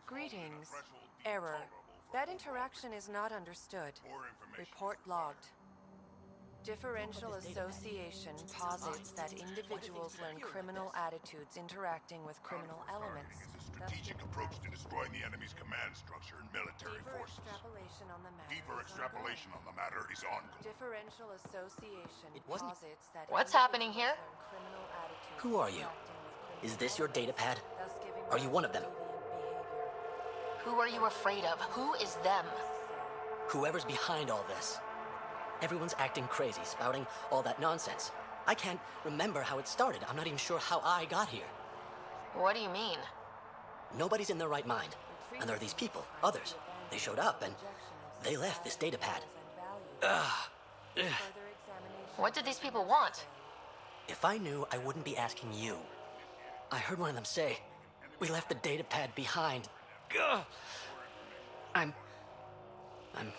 Greetings. Error. That interaction is not understood. Report logged. Differential association posits that individuals learn criminal attitudes interacting with criminal elements. Is a strategic approach to destroying the enemy's command structure and military forces. Deeper extrapolation on the matter is ongoing. Differential association posits that What's happening here? criminal attitudes. Who are you? Is this your datapad? Are you one of them? Who are you afraid of? Who is them? Whoever's behind all this. Everyone's acting crazy, spouting all that nonsense. I can't remember how it started. I'm not even sure how I got here. What do you mean? Nobody's in their right mind. And there are these people, others. They showed up and they left this datapad. What did these people want? If I knew, I wouldn't be asking you. I heard one of them say, "We left the datapad behind." Ugh. I'm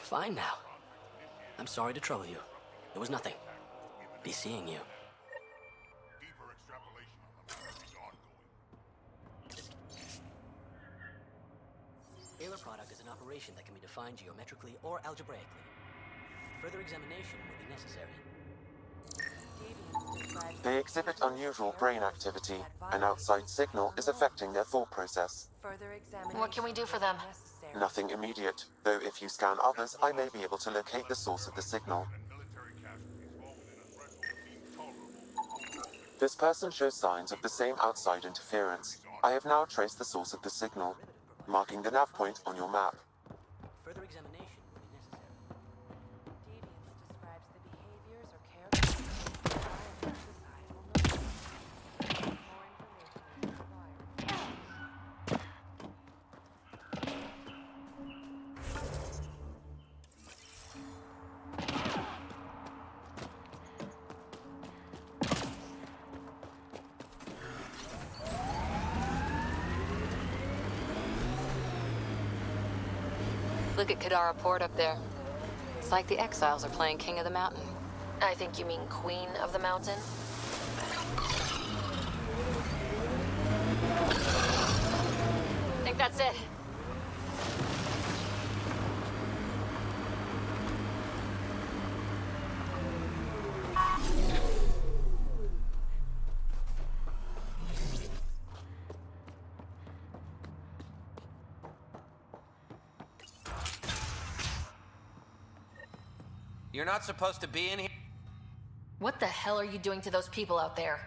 fine now. I'm sorry to trouble you. It was nothing. Be seeing you. Deeper extrapolation on the matter is ongoing. Scalar product is an operation that can be defined geometrically or algebraically. Further examination will be necessary. They exhibit unusual brain activity. An outside signal is affecting their thought process. What can we do for them? Nothing immediate, though if you scan others, I may be able to locate the source of the signal. This person shows signs of the same outside interference. I have now traced the source of the signal, marking the nav point on your map. Further examination will be necessary. Deviance describes the behaviors or characteristics of societal norms. More information is required. Look at Kadara Port up there. It's like the exiles are playing King of the Mountain. I think you mean Queen of the Mountain. I think that's it. You're not supposed to be in here. What the hell are you doing to those people out there?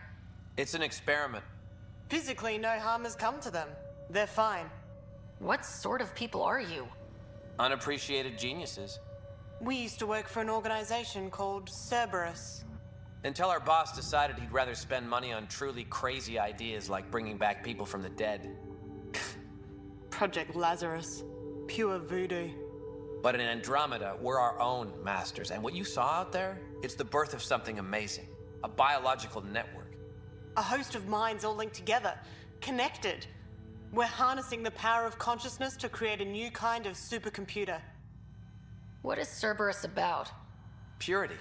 It's an experiment. Physically, no harm has come to them. They're fine. What sort of people are you? Unappreciated geniuses. We used to work for an organization called Cerberus. Until our boss decided he'd rather spend money on truly crazy ideas like bringing back people from the dead. Project Lazarus. Pure voodoo. But in Andromeda, we're our own masters. And what you saw out there, it's the birth of something amazing. A biological network. A host of minds all linked together. Connected. We're harnessing the power of consciousness to create a new kind of supercomputer. What is Cerberus about? Purity.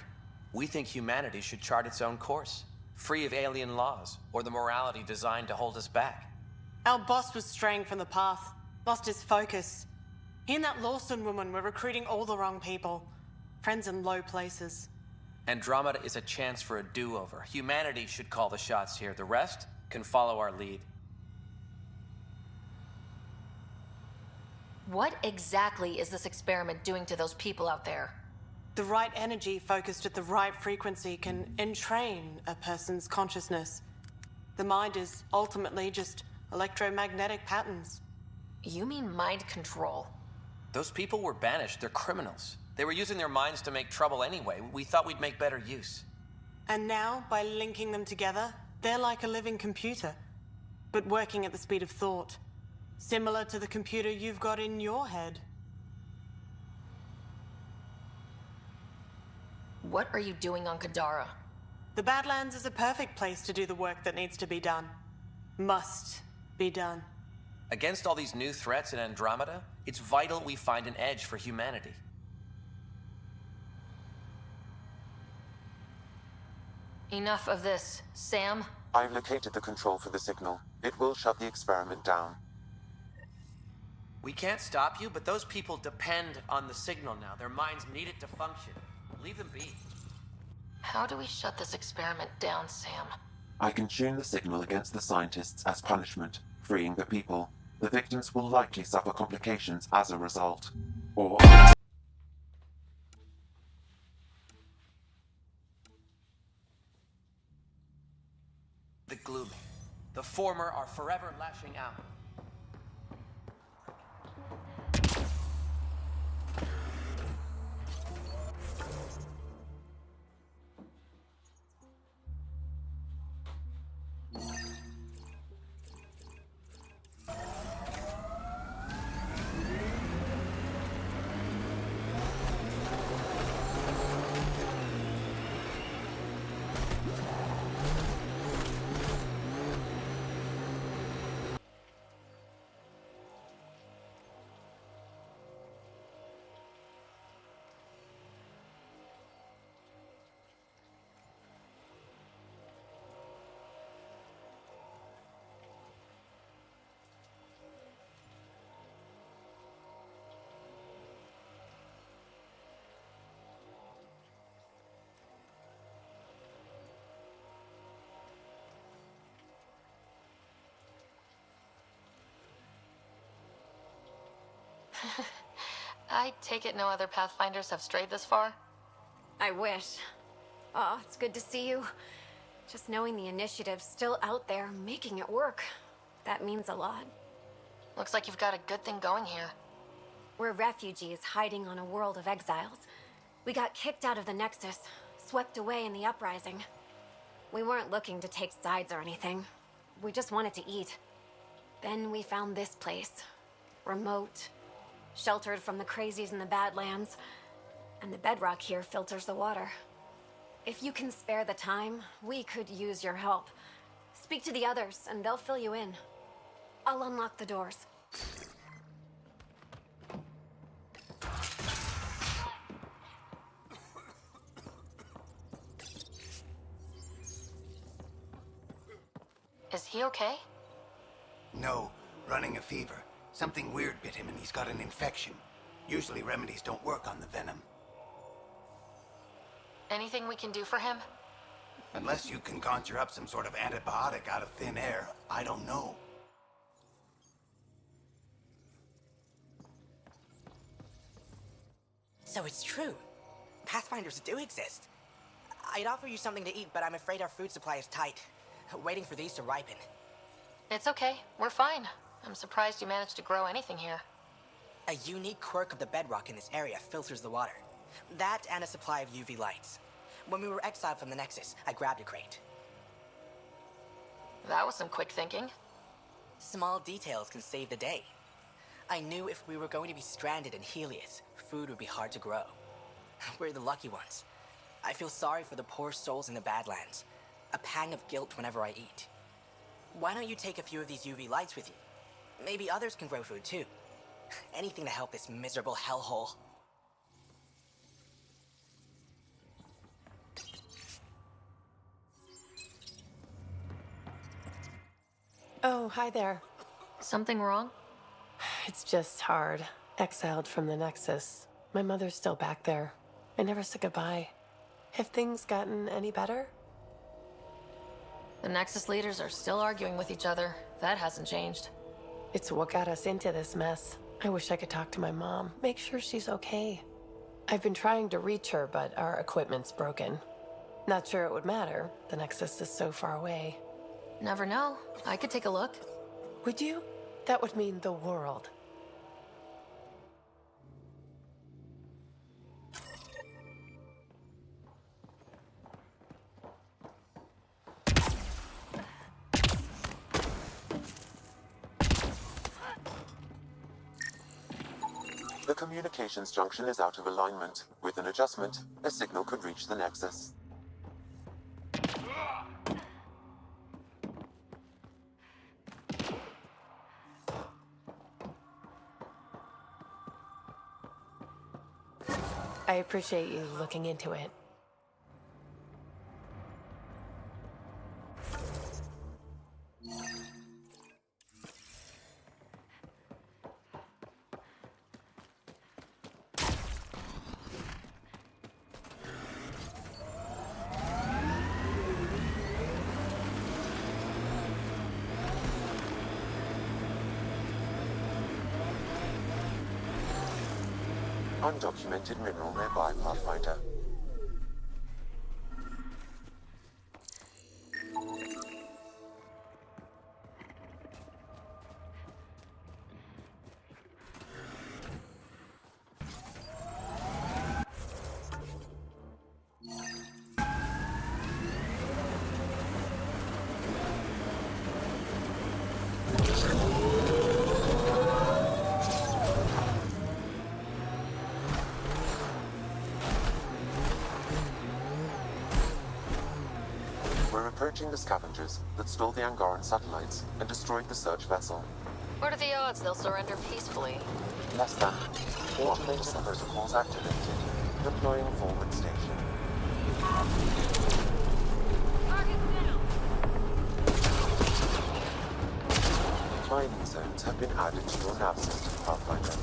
We think humanity should chart its own course, free of alien laws or the morality designed to hold us back. Our boss was straying from the path, lost his focus. He and that Lawson woman were recruiting all the wrong people. Friends in low places. Andromeda is a chance for a do-over. Humanity should call the shots here. The rest can follow our lead. What exactly is this experiment doing to those people out there? The right energy focused at the right frequency can entrain a person's consciousness. The mind is ultimately just electromagnetic patterns. You mean mind control? Those people were banished. They're criminals. They were using their minds to make trouble anyway. We thought we'd make better use. And now, by linking them together, they're like a living computer, but working at the speed of thought. Similar to the computer you've got in your head. What are you doing on Kadara? The Badlands is a perfect place to do the work that needs to be done. Must be done. Against all these new threats in Andromeda, it's vital we find an edge for humanity. Enough of this. Sam? I've located the control for the signal. It will shut the experiment down. We can't stop you, but those people depend on the signal now. Their minds need it to function. Leave them be. How do we shut this experiment down, Sam? I can tune the signal against the scientists as punishment, freeing the people. The victims will likely suffer complications as a result. Or... The gloomy. The former are forever lashing out. I take it no other Pathfinders have strayed this far? I wish. Oh, it's good to see you. Just knowing the initiative's still out there, making it work. That means a lot. Looks like you've got a good thing going here. We're refugees hiding on a world of exiles. We got kicked out of the Nexus, swept away in the uprising. We weren't looking to take sides or anything. We just wanted to eat. Then we found this place. Remote, sheltered from the crazies in the Badlands, and the bedrock here filters the water. If you can spare the time, we could use your help. Speak to the others, and they'll fill you in. I'll unlock the doors. Is he okay? No, running a fever. Something weird bit him and he's got an infection. Usually remedies don't work on the venom. Anything we can do for him? Unless you can conjure up some sort of antibiotic out of thin air, I don't know. So it's true. Pathfinders do exist. I'd offer you something to eat, but I'm afraid our food supply is tight. Waiting for these to ripen. It's okay. We're fine. I'm surprised you managed to grow anything here. A unique quirk of the bedrock in this area filters the water. That and a supply of UV lights. When we were exiled from the Nexus, I grabbed a crate. That was some quick thinking. Small details can save the day. I knew if we were going to be stranded in Helios, food would be hard to grow. We're the lucky ones. I feel sorry for the poor souls in the Badlands. A pang of guilt whenever I eat. Why don't you take a few of these UV lights with you? Maybe others can grow food too. Anything to help this miserable hellhole. Oh, hi there. Something wrong? It's just hard. Exiled from the Nexus. My mother's still back there. I never said goodbye. Have things gotten any better? The Nexus leaders are still arguing with each other. That hasn't changed. It's what got us into this mess. I wish I could talk to my mom, make sure she's okay. I've been trying to reach her, but our equipment's broken. Not sure it would matter. The Nexus is so far away. Never know. I could take a look. Would you? That would mean the world. The communications junction is out of alignment. With an adjustment, a signal could reach the Nexus. I appreciate you looking into it. Undocumented mineral nearby, Pathfinder. Approaching the scavengers that stole the Angaran satellites and destroyed the search vessel. What are the odds they'll surrender peacefully? Less than. Automated protocols activated. Deploying forward station. Mining zones have been added to your nav system, Pathfinder.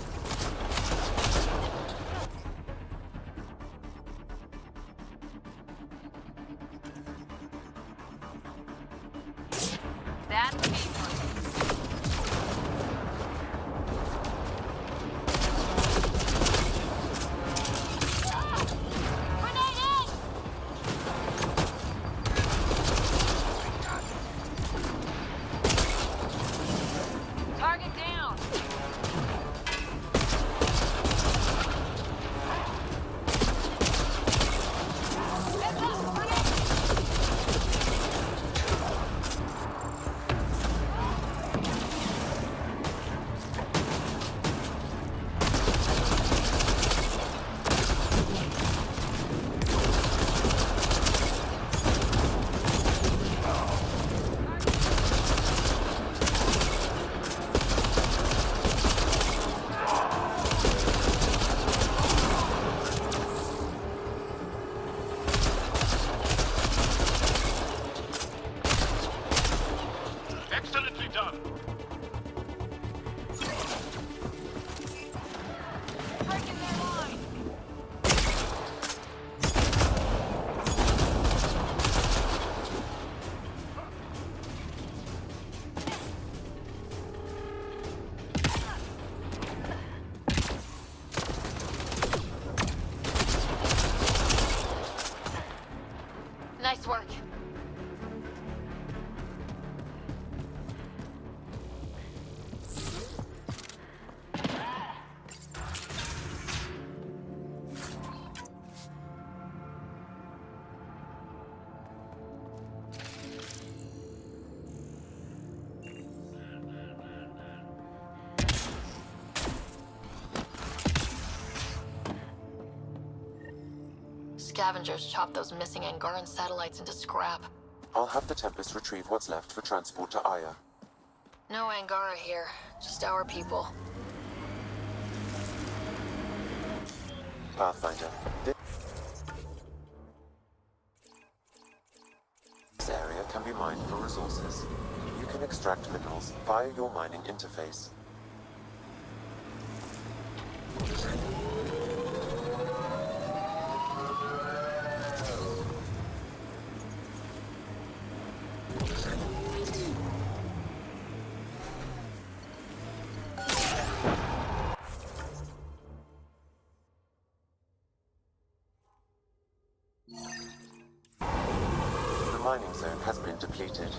Nice work. Scavengers chop those missing Angaran satellites into scrap. I'll have the Tempest retrieve what's left for transport to Aya. No Angara here, just our people. Pathfinder, this area can be mined for resources. You can extract minerals via your mining interface. The mining zone has been depleted.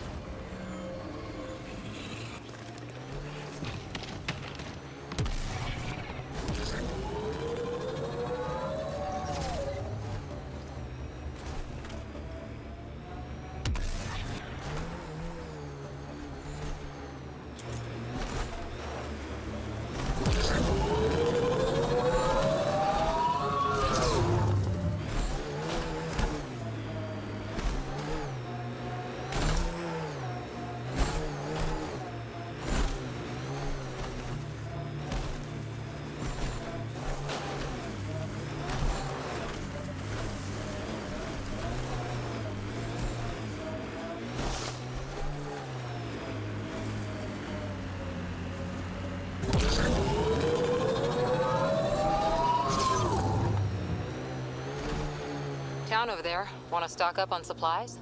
Town over there. Want to stock up on supplies?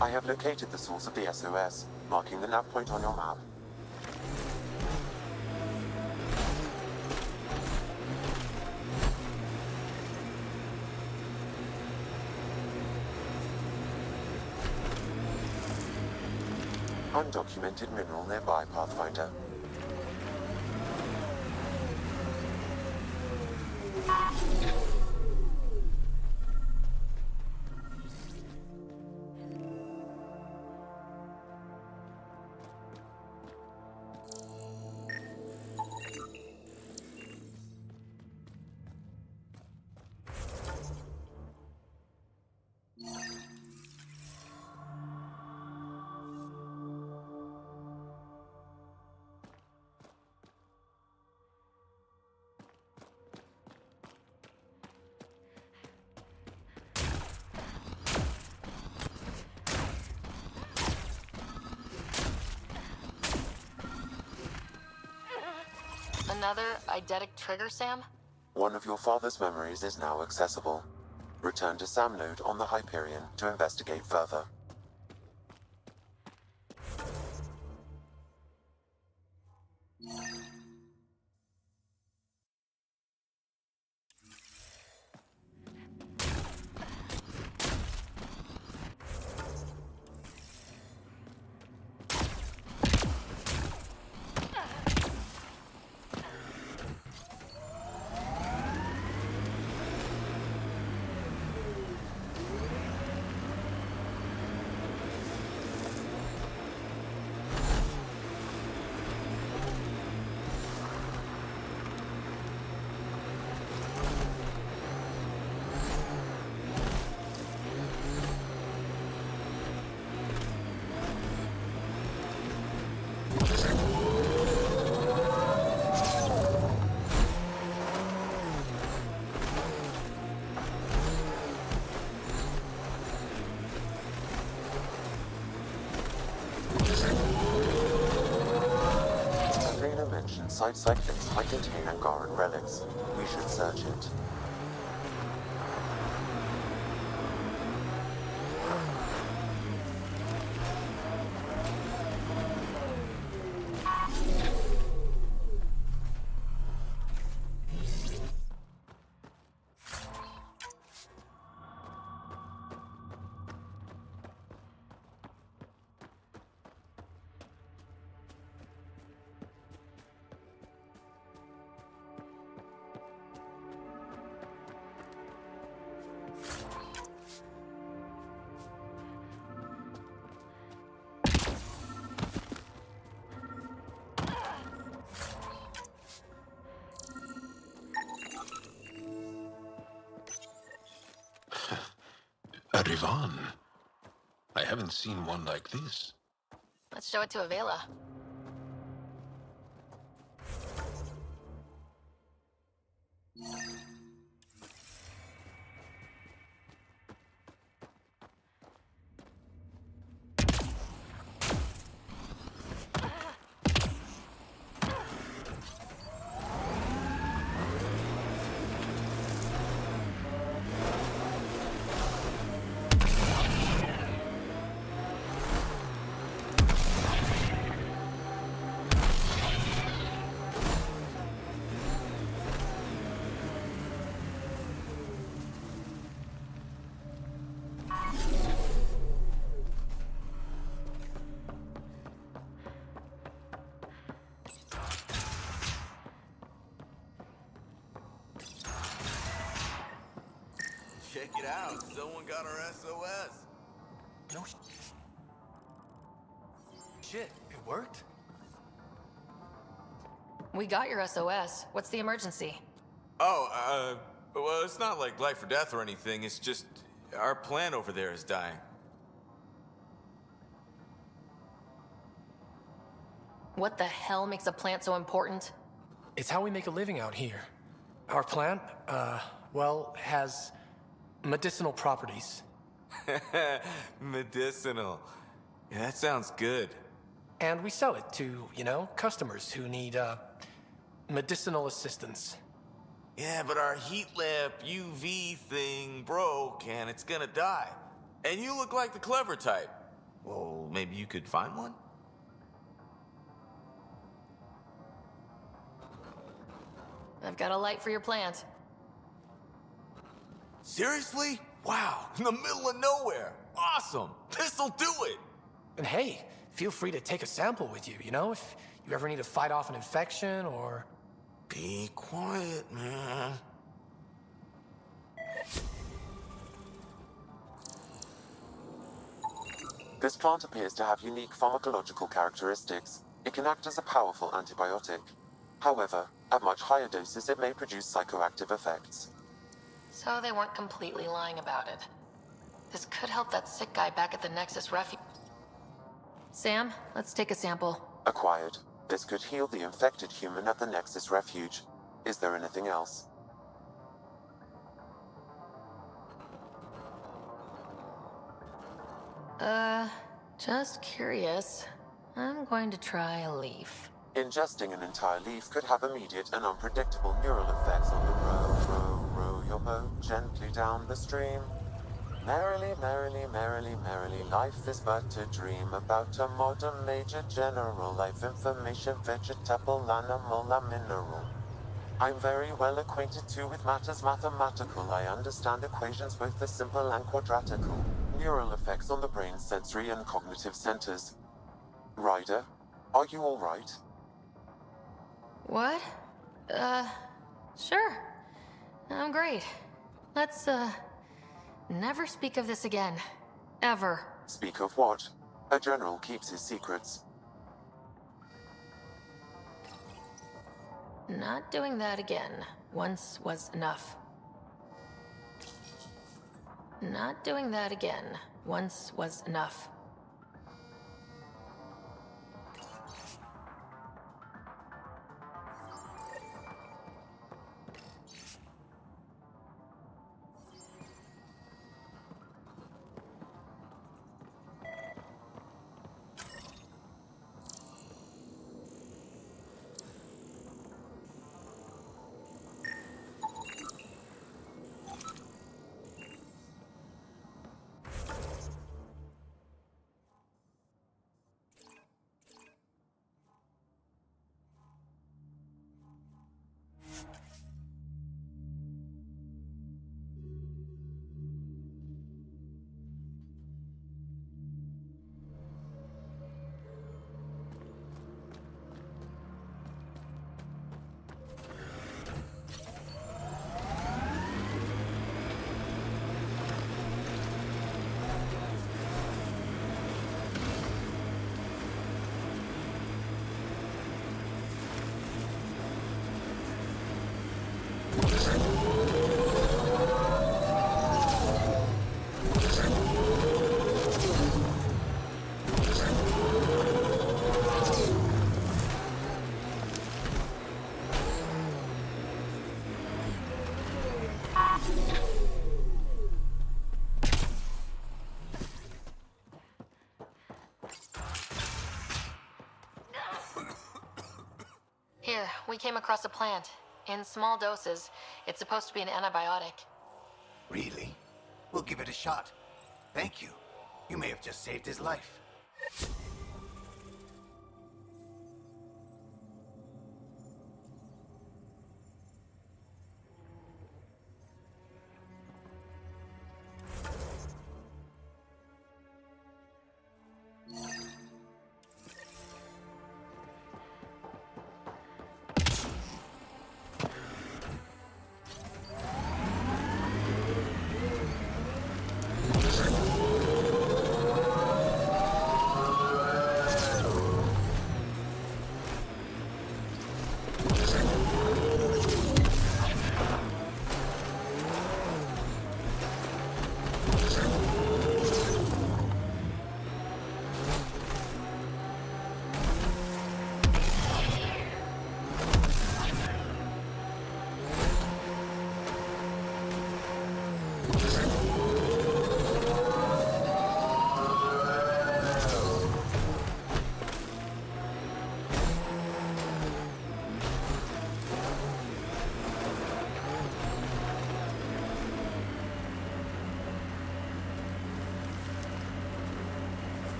I have located the source of the SOS, marking the nav point on your map. Undocumented mineral nearby, Pathfinder. Another eidetic trigger, Sam? One of your father's memories is now accessible. Return to Sam Node on the Hyperion to investigate further. Site cyclists might contain Angaran relics. We should search it. A Rivan. I haven't seen one like this. Let's show it to Avela. it out. Someone got our SOS. No shit, it worked? We got your SOS. What's the emergency? Oh, well, it's not like life or death or anything. It's just our plant over there is dying. What the hell makes a plant so important? It's how we make a living out here. Our plant, well, has medicinal properties. Medicinal. Yeah, that sounds good. And we sell it to, customers who need, medicinal assistance. Yeah, but our heat lamp UV thing broke and it's gonna die. And you look like the clever type. Well, maybe you could find one? I've got a light for your plant. Seriously? Wow, in the middle of nowhere. Awesome. This'll do it. And hey, feel free to take a sample with you, if you ever need to fight off an infection or... Be quiet, man. This plant appears to have unique pharmacological characteristics. It can act as a powerful antibiotic. However, at much higher doses it may produce psychoactive effects. So they weren't completely lying about it. This could help that sick guy back at the Nexus refuge. Sam, let's take a sample. Acquired. This could heal the infected human at the Nexus refuge. Is there anything else? Just curious. I'm going to try a leaf. Ingesting an entire leaf could have immediate and unpredictable neural effects on the row your boat gently down the stream. Merrily, merrily, merrily, merrily, life is but a dream about a modern major general life information, vegetable, animal, and mineral. I'm very well acquainted too with matters mathematical. I understand equations both the simple and quadratical. Neural effects on the brain's sensory and cognitive centers. Ryder, are you all right? What? Sure. I'm great. Let's, never speak of this again. Ever. Speak of what? A general keeps his secrets. Not doing that again. Once was enough. Not doing that again. Once was enough. Here, we came across a plant. In small doses, it's supposed to be an antibiotic. Really? We'll give it a shot. Thank you. You may have just saved his life.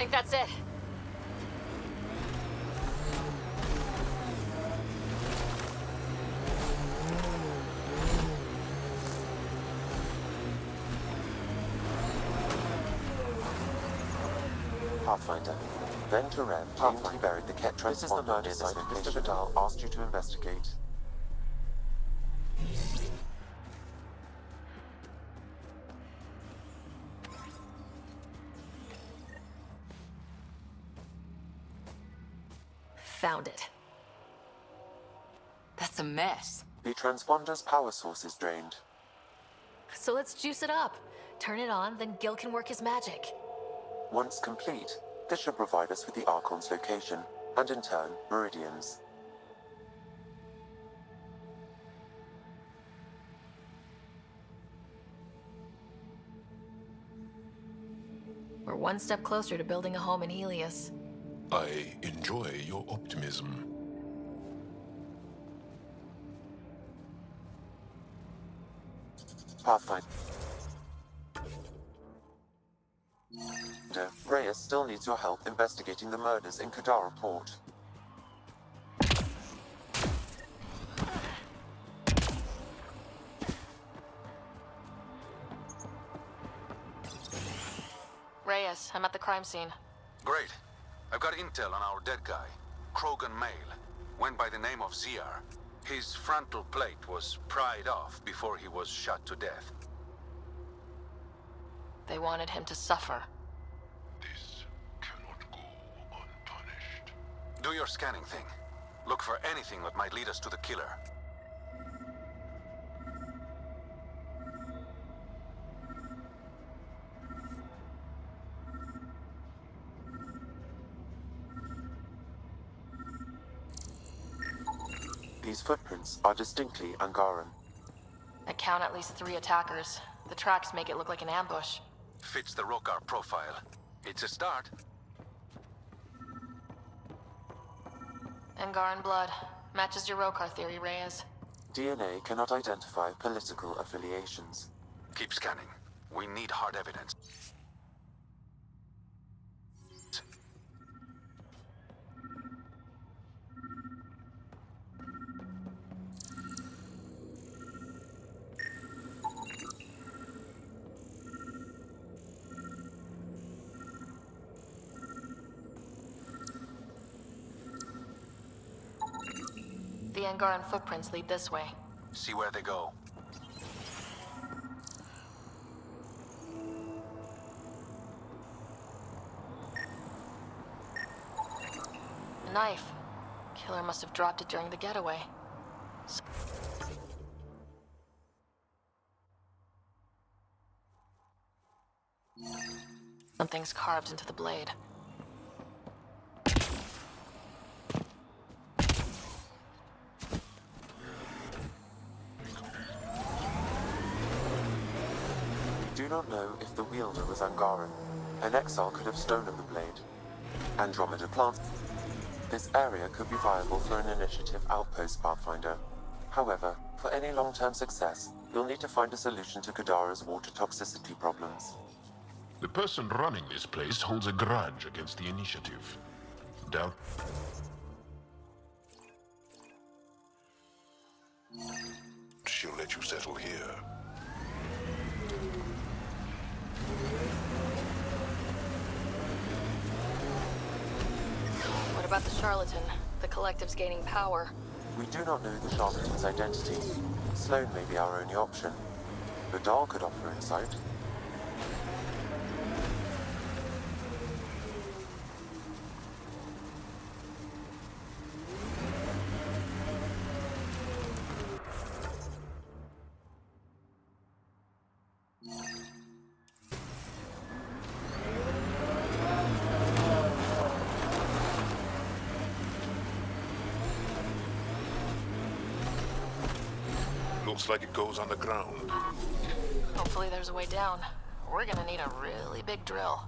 think that's it. Pathfinder. Then to Rev, Pathfinder buried the Ket transponder near the site Mr. Vidal asked you to investigate. Found it. That's a mess. The transponder's power source is drained. So let's juice it up. Turn it on, then Gil can work his magic. Once complete, this should provide us with the Archon's location, and in turn, meridians. We're one step closer to building a home in Helios. I enjoy your optimism. Pathfinder. Reyes still needs your help investigating the murders in Kadara Port. Reyes, I'm at the crime scene. Great. I've got intel on our dead guy, Krogan Male. Went by the name of ZR. His frontal plate was pried off before he was shot to death. They wanted him to suffer. Do your scanning thing. Look for anything that might lead us to the killer. These footprints are distinctly Angaran. I count at least 3 attackers. The tracks make it look like an ambush. Fits the Rokar profile. It's a start. Angaran blood. Matches your Rokar theory, Reyes. DNA cannot identify political affiliations. Keep scanning. We need hard evidence. The Angaran footprints lead this way. See where they go. A knife. Killer must have dropped it during the getaway. Something's carved into the blade. We do not know if the wielder was Angaran. An exile could have stolen the blade. Andromeda plants. This area could be viable for an initiative outpost, Pathfinder. However, for any long-term success, you'll need to find a solution to Kadara's water toxicity problems. The person running this place holds a grudge against the initiative. Doubt. She'll let you settle here. What about the charlatan? The collective's gaining power. We do not know the charlatan's identity. Sloan may be our only option. Vidal could offer insight. Looks like it goes on the ground. Hopefully there's a way down. We're gonna need a really big drill.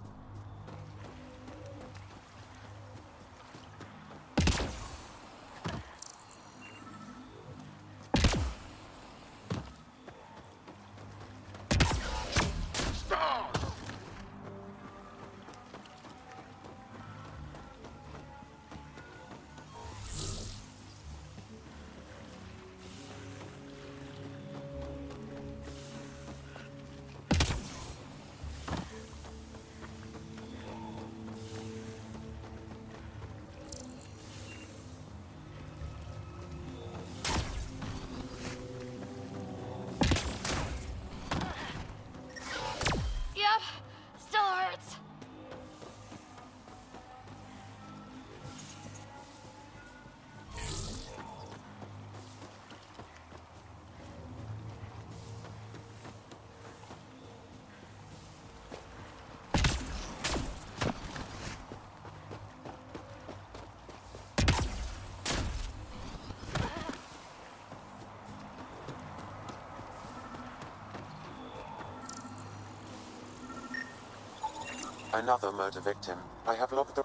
Another murder victim. I have logged the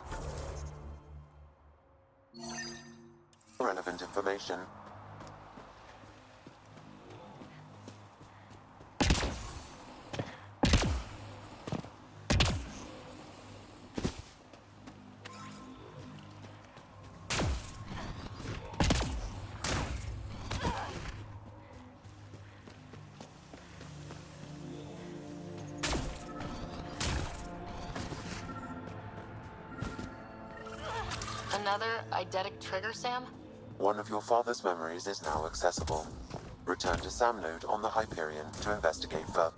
relevant information. Another eidetic trigger, Sam? One of your father's memories is now accessible. Return to Sam node on the Hyperion to investigate further.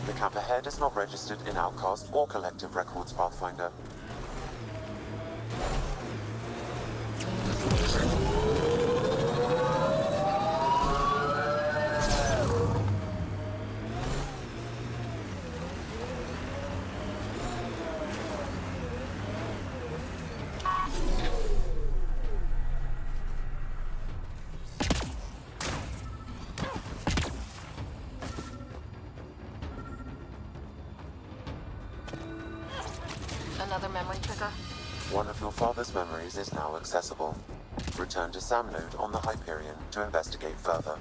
The camp ahead is not registered in Outcast or Collective Records Pathfinder. Another memory trigger? One of your father's memories is now accessible. Return to Sam node on the Hyperion to investigate further.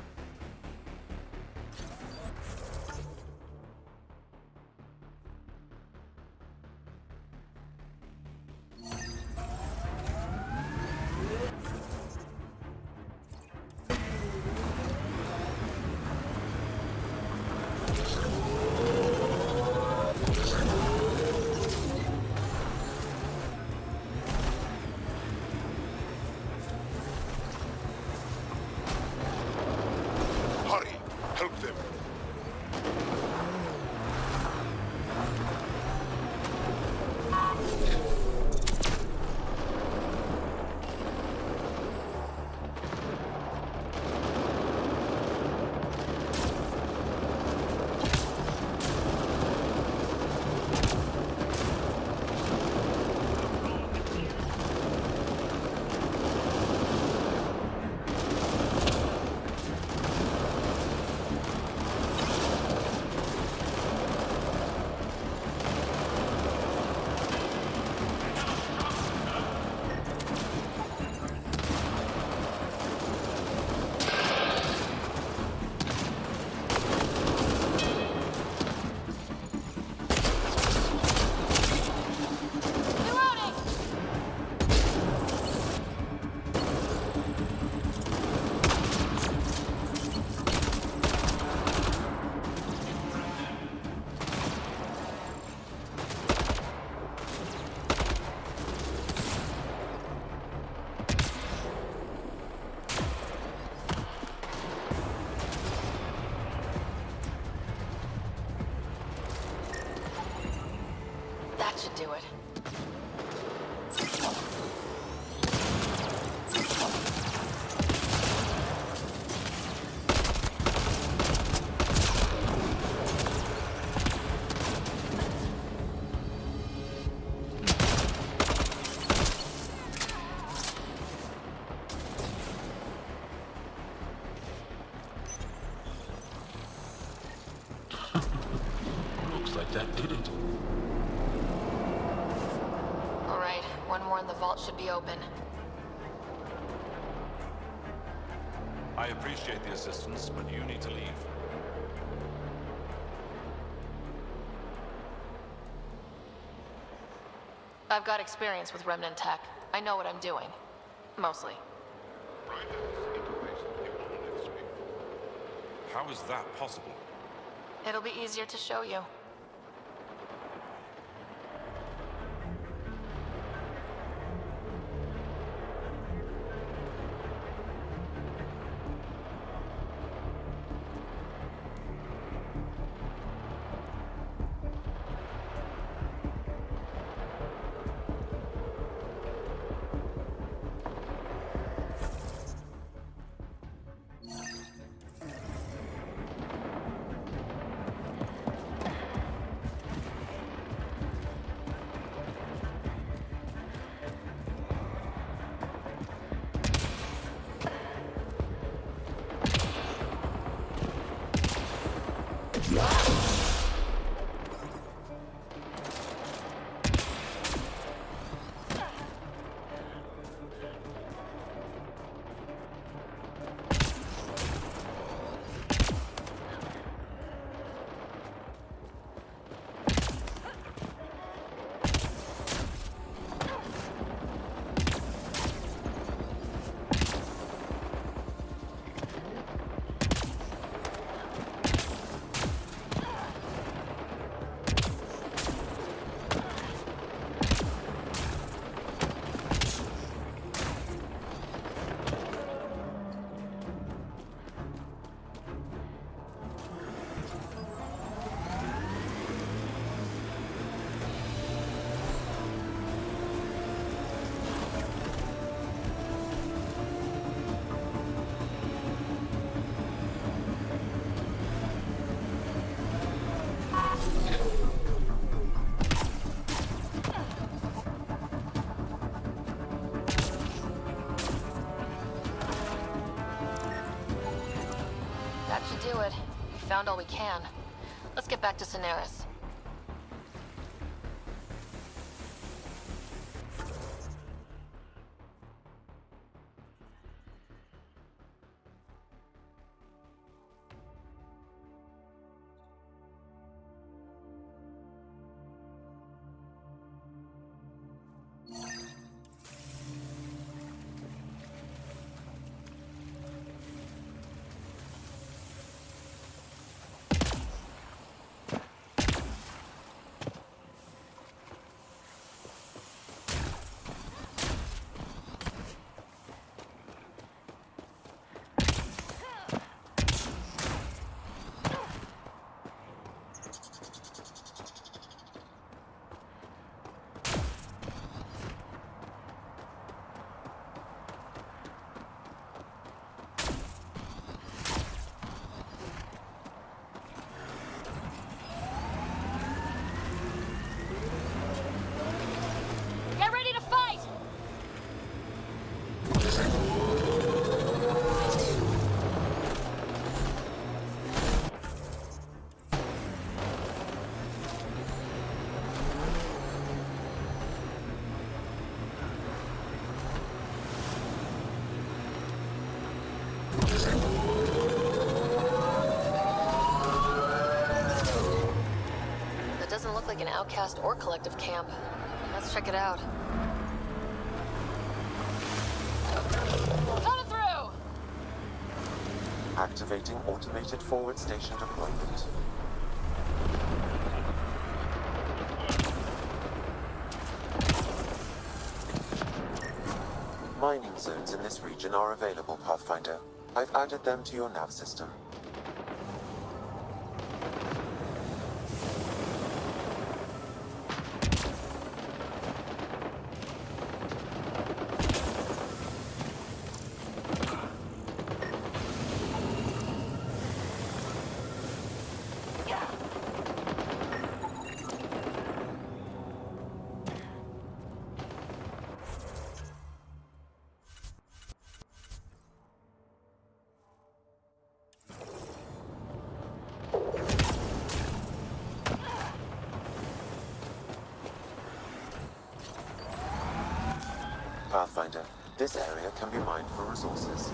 That did it. All right, one more and the vault should be open. I appreciate the assistance, but you need to leave. I've got experience with Remnant tech. I know what I'm doing. Mostly. How is that possible? It'll be easier to show you. That should do it. We found all we can. Let's get back to Cineris. Get ready to fight! That doesn't look like an outcast or collective camp. Let's check it out. Coming through! Activating automated forward station deployment. Mining zones in this region are available, Pathfinder. I've added them to your nav system. Pathfinder. This area can be mined for resources.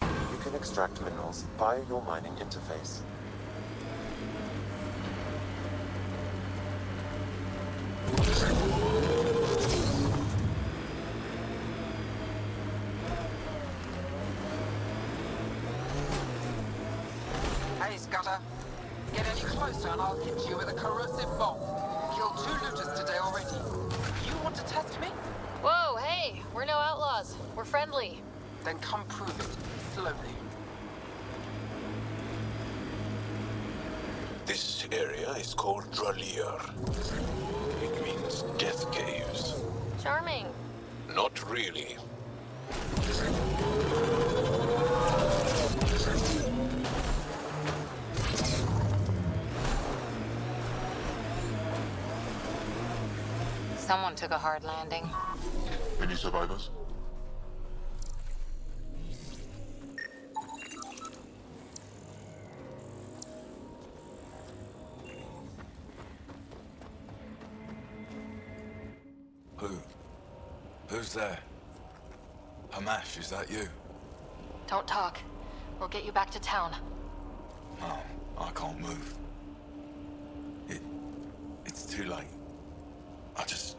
You can extract minerals via your mining interface. Hey, Scudder. Get any closer and I'll hit you with a corrosive bomb. Killed 2 looters today already. You want to test me? Whoa, hey, we're no outlaws. We're friendly. Then come prove it, slowly. This area is called Dralier. It means death caves. Charming. Not really. Someone took a hard landing. Any survivors? Who's there? Hamash, is that you? Don't talk. We'll get you back to town. No, I can't move. It's too late. I just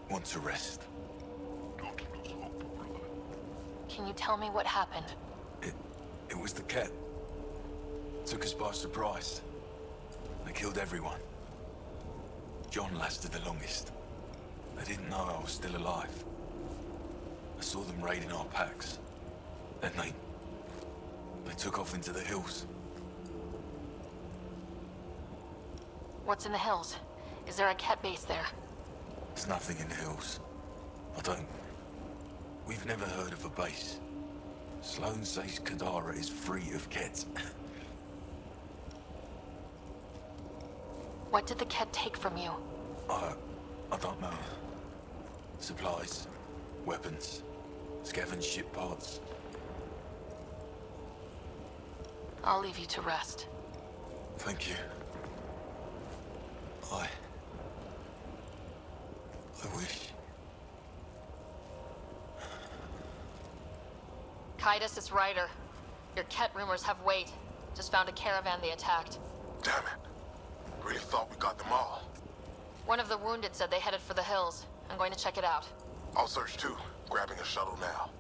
want to rest. Can you tell me what happened? It was the Ket. Took us by surprise. They killed everyone. John lasted the longest. They didn't know I was still alive. I saw them raiding our packs. Then they took off into the hills. What's in the hills? Is there a Ket base there? There's nothing in the hills. We've never heard of a base. Sloan says Kadara is free of Ket. What did the Ket take from you? I don't know. Supplies, weapons, scavenged ship parts. I'll leave you to rest. Thank you. I wish. Kaitis, it's Ryder. Your Ket rumors have weight. Just found a caravan they attacked. Damn it. Really thought we got them all. One of the wounded said they headed for the hills. I'm going to check it out. I'll search too. Grabbing a shuttle now.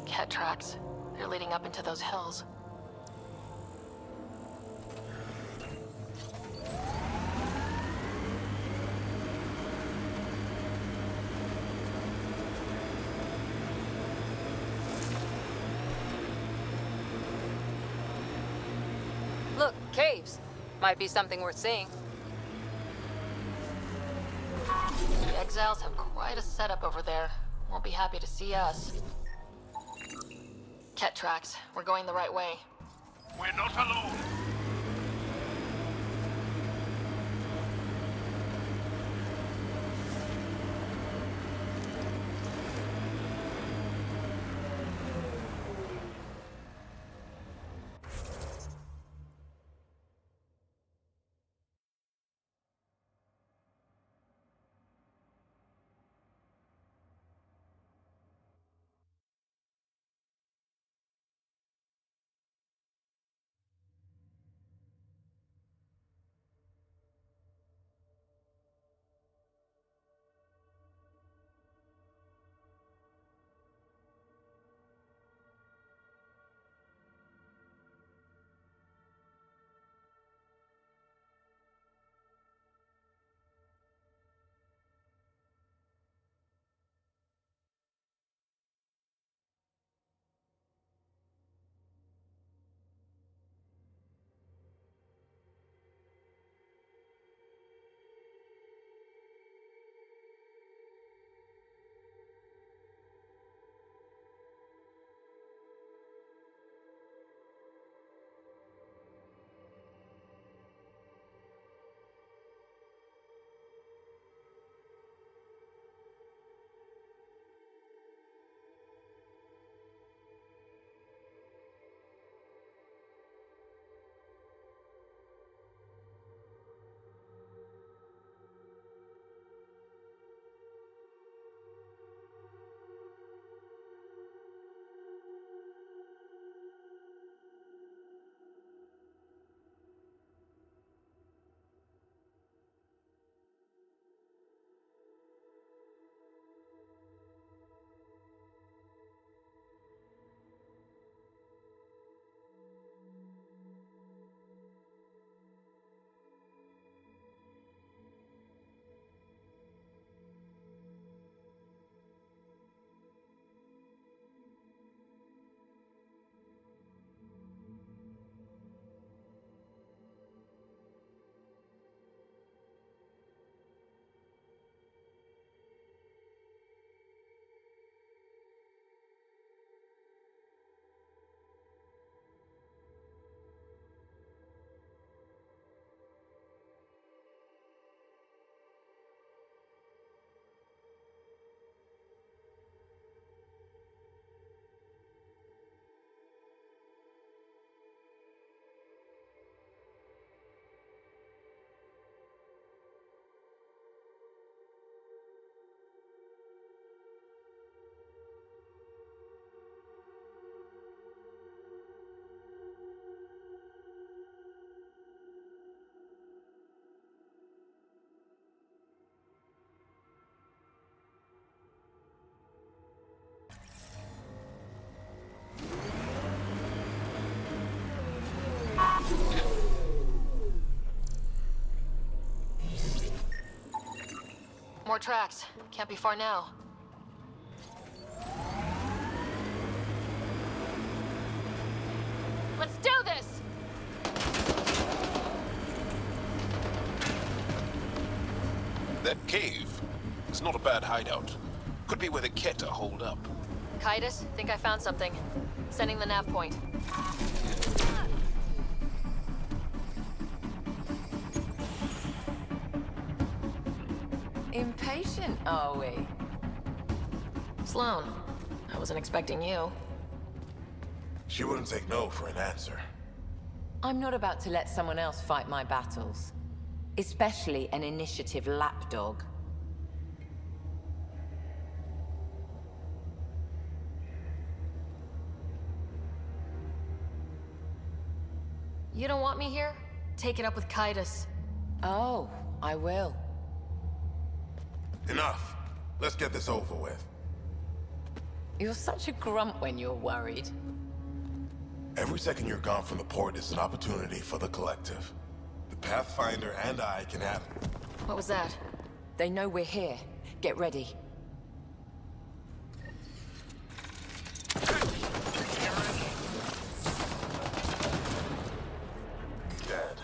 Ket tracks. They're leading up into those hills. Look, caves. Might be something worth seeing. The exiles have quite a setup over there. Won't be happy to see us. Ket tracks. We're going the right way. We're not alone. tracks. Can't be far now. Let's do this! That cave is not a bad hideout. Could be where the Kett are holed up. Kaitis, think I found something. Sending the nav point. Impatient, are we? Sloan, I wasn't expecting you. She wouldn't take no for an answer. I'm not about to let someone else fight my battles. Especially an initiative lapdog. You don't want me here? Take it up with Kaitis. Oh, I will. Enough. Let's get this over with. You're such a grump when you're worried. Every second you're gone from the port is an opportunity for the collective. The Pathfinder and I can have it. What was that? They know we're here. Get ready. Dead.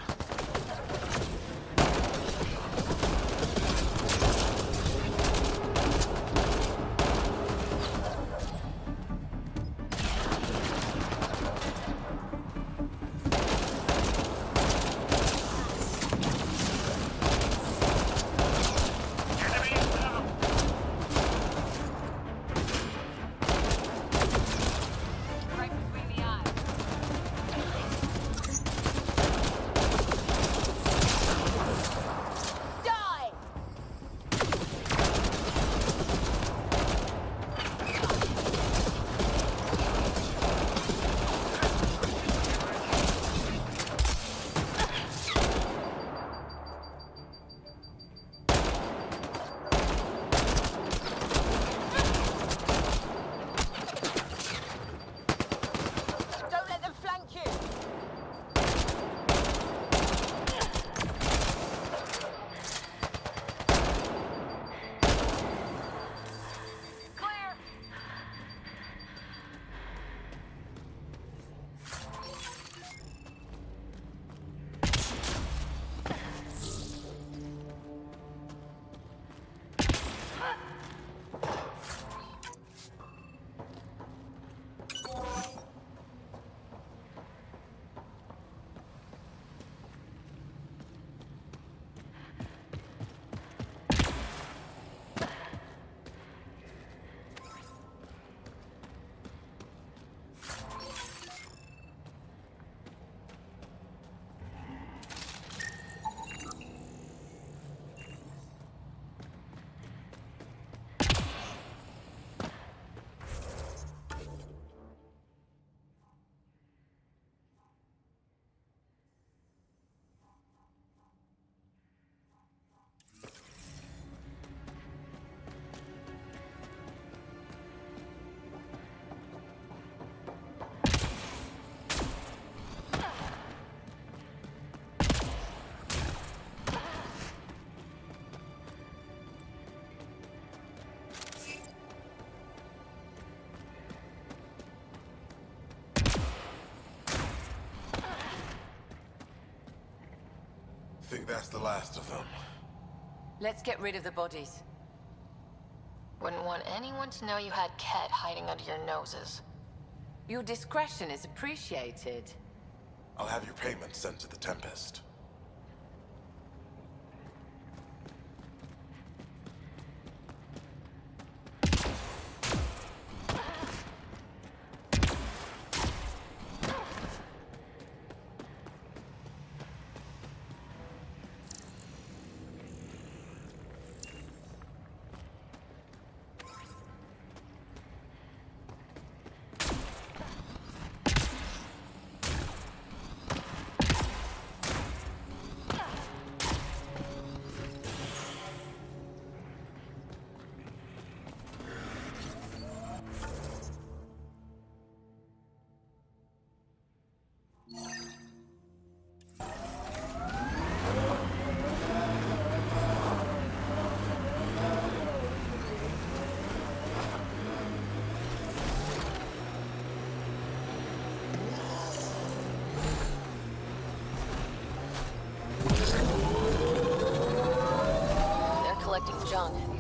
Think that's the last of them. Let's get rid of the bodies. Wouldn't want anyone to know you had Kett hiding under your noses. Your discretion is appreciated. I'll have your payment sent to the Tempest.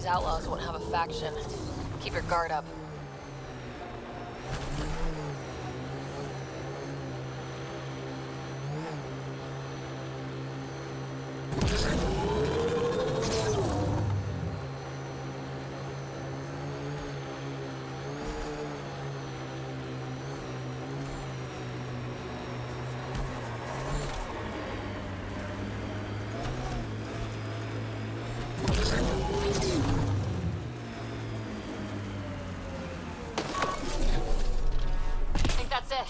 outlaws won't have a faction. Keep your guard up. That's it.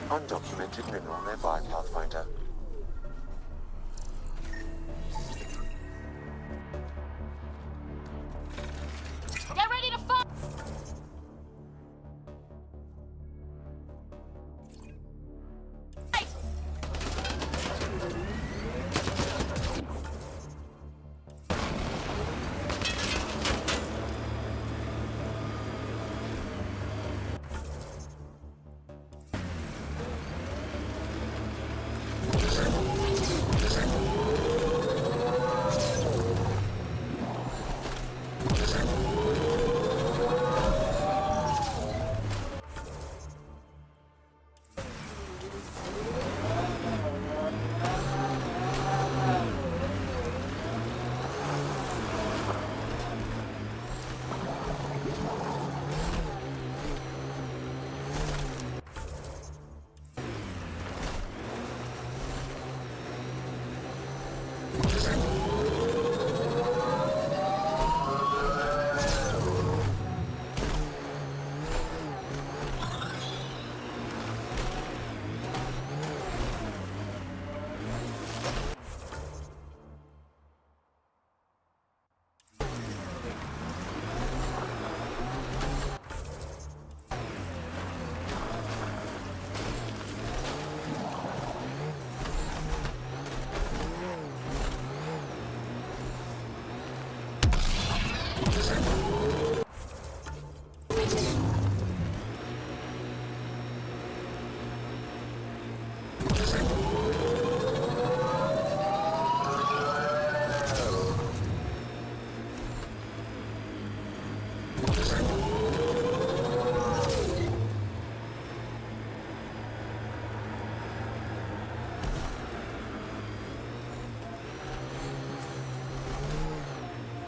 Undocumented mineral nearby, Pathfinder. Get ready to fight!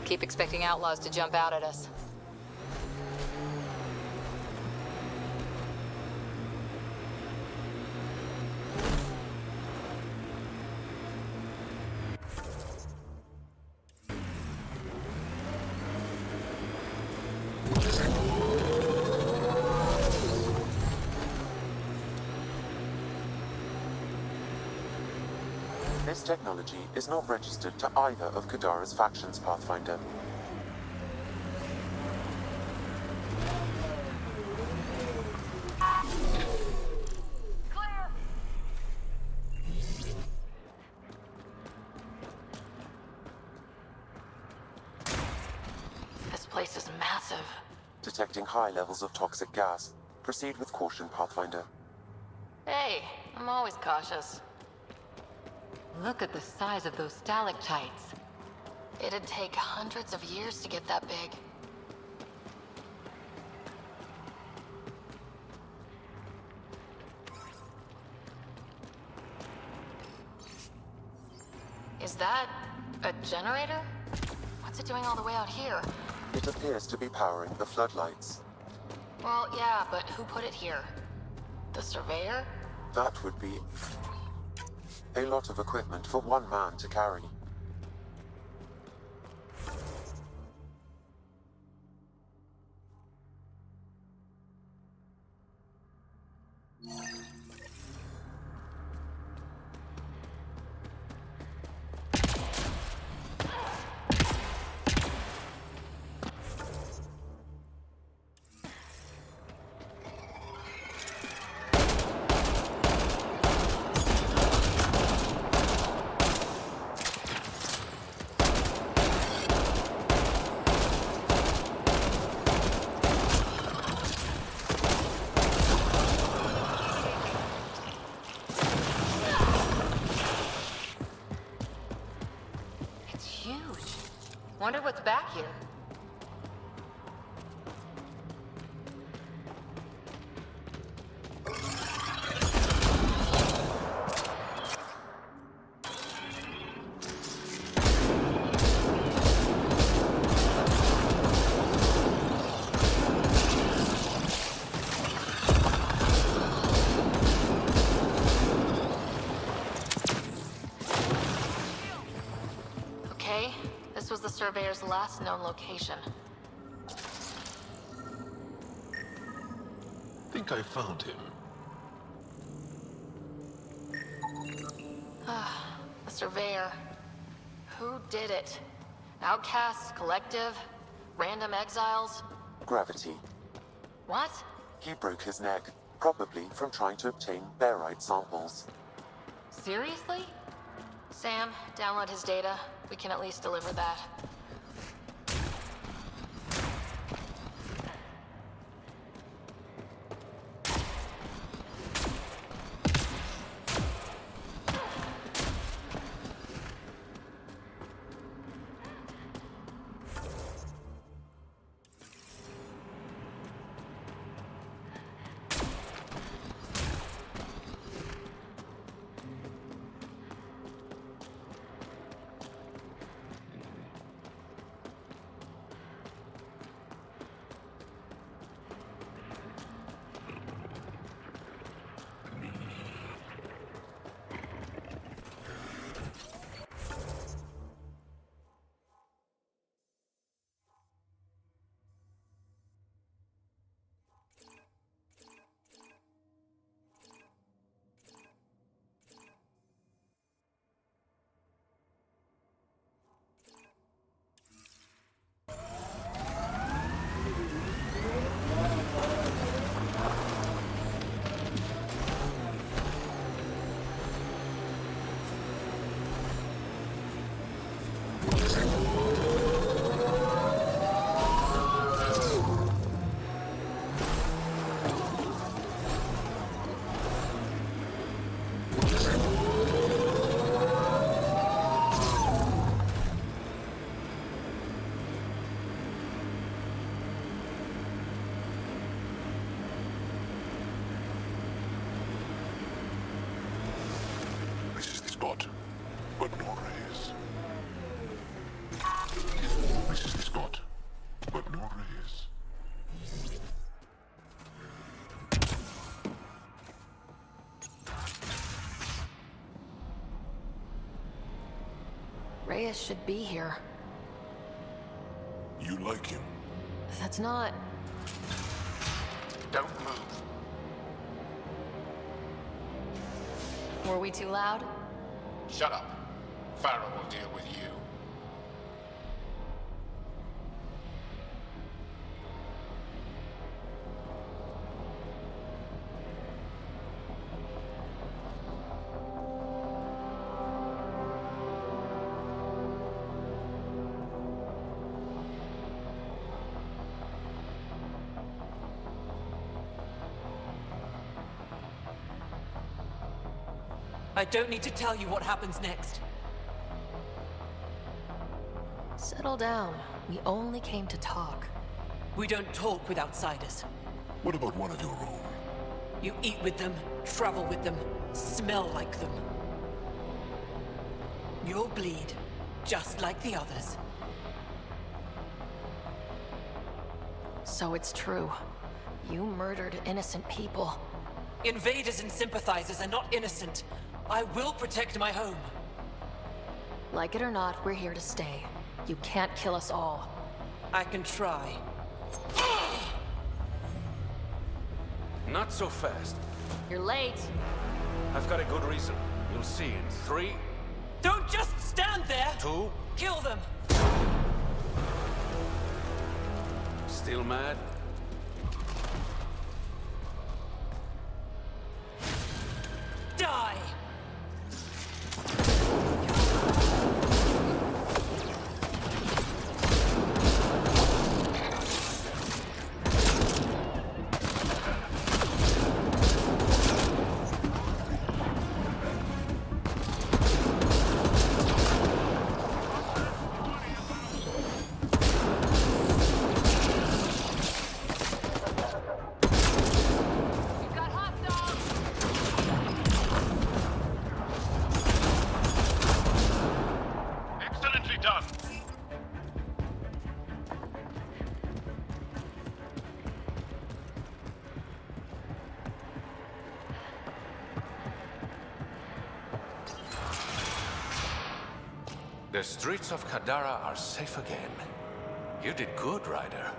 Keep expecting outlaws to jump out at us. This technology is not registered to either of Kadara's factions, Pathfinder. This place is massive. Detecting high levels of toxic gas. Proceed with caution, Pathfinder. Hey, I'm always cautious. Look at the size of those stalactites. It'd take hundreds of years to get that big. Is that a generator? What's it doing all the way out here? It appears to be powering the floodlights. Well, yeah, but who put it here? The surveyor? That would be a lot of equipment for one man to carry. Wonder what's back here. This was the surveyor's last known location. Think I found him. The surveyor. Who did it? Outcasts, collective, random exiles? Gravity. What? He broke his neck, probably from trying to obtain barite samples. Seriously? Sam, download his data. We can at least deliver that. Spot, but no rays. This is the spot, but no rays. Reyes should be here. You like him? That's not... Don't move. Were we too loud? Shut up. Pharaoh will deal with you. I don't need to tell you what happens next. Settle down. We only came to talk. We don't talk with outsiders. What about one of your own? You eat with them, travel with them, smell like them. You'll bleed, just like the others. So it's true. You murdered innocent people. Invaders and sympathizers are not innocent. I will protect my home. Like it or not, we're here to stay. You can't kill us all. I can try. Not so fast. You're late. I've got a good reason. You'll see in 3... Don't just stand there! 2... Kill them! Still mad? Die! The streets of Kadara are safe again. You did good, Ryder.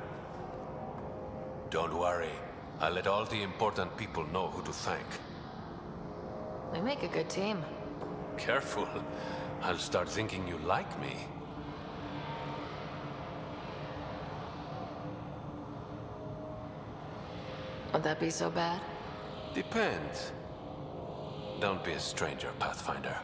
Don't worry. I'll let all the important people know who to thank. We make a good team. Careful. I'll start thinking you like me. Would that be so bad? Depends. Don't be a stranger, Pathfinder.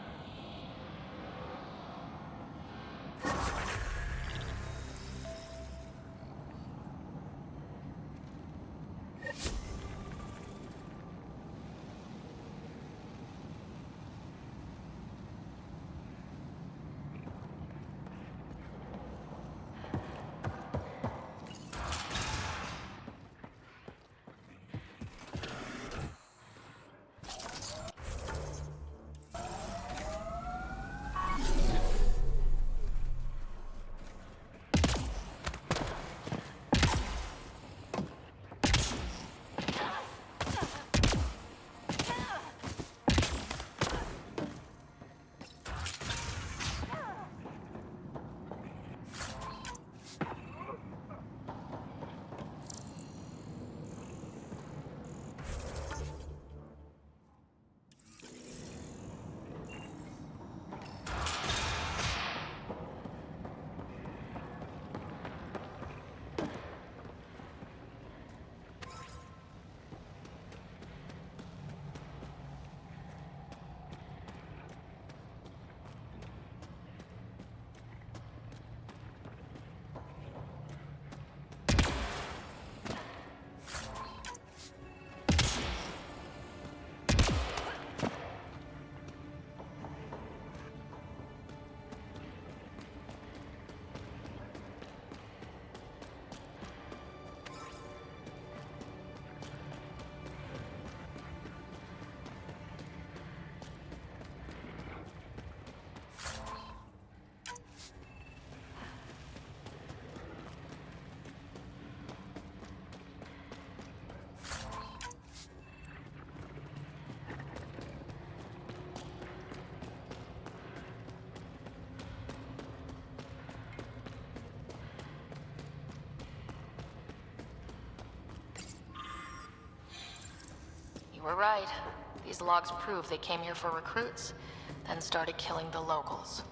You were right. These logs prove they came here for recruits. and started killing the locals.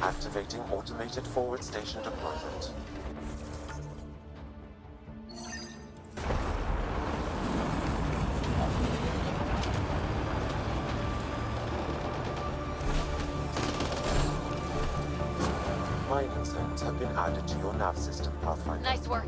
Activating automated forward station deployment. Mining zones have been added to your nav system, Pathfinder. Nice work.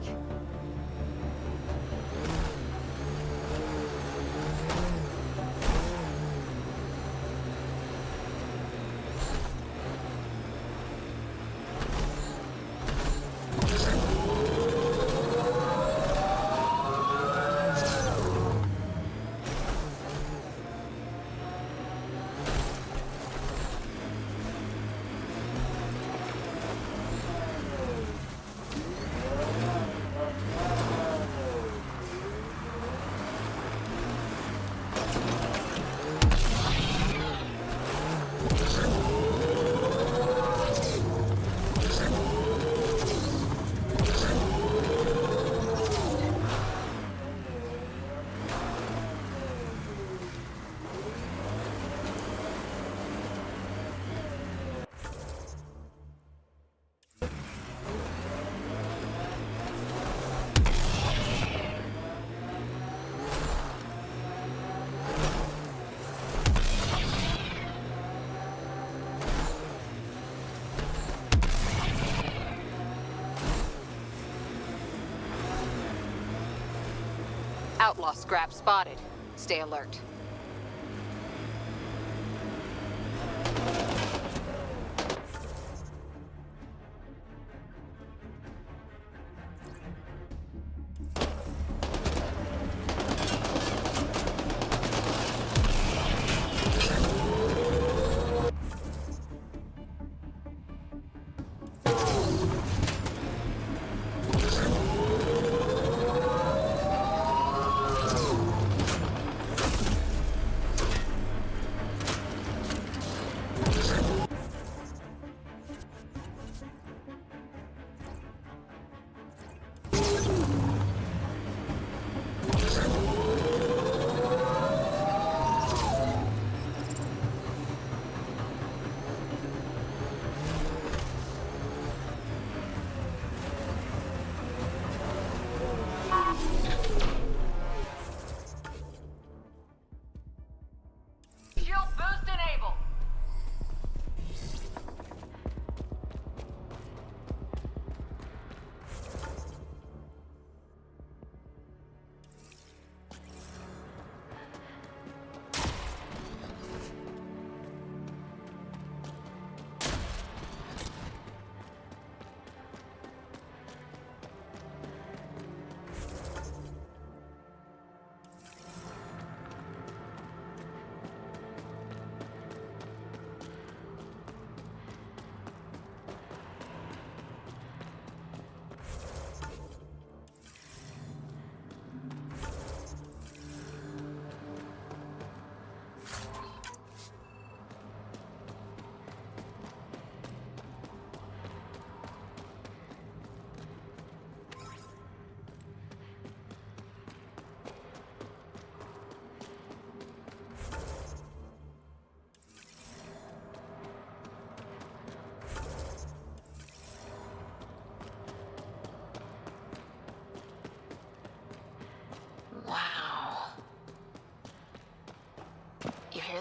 Outlaw scrap spotted. Stay alert.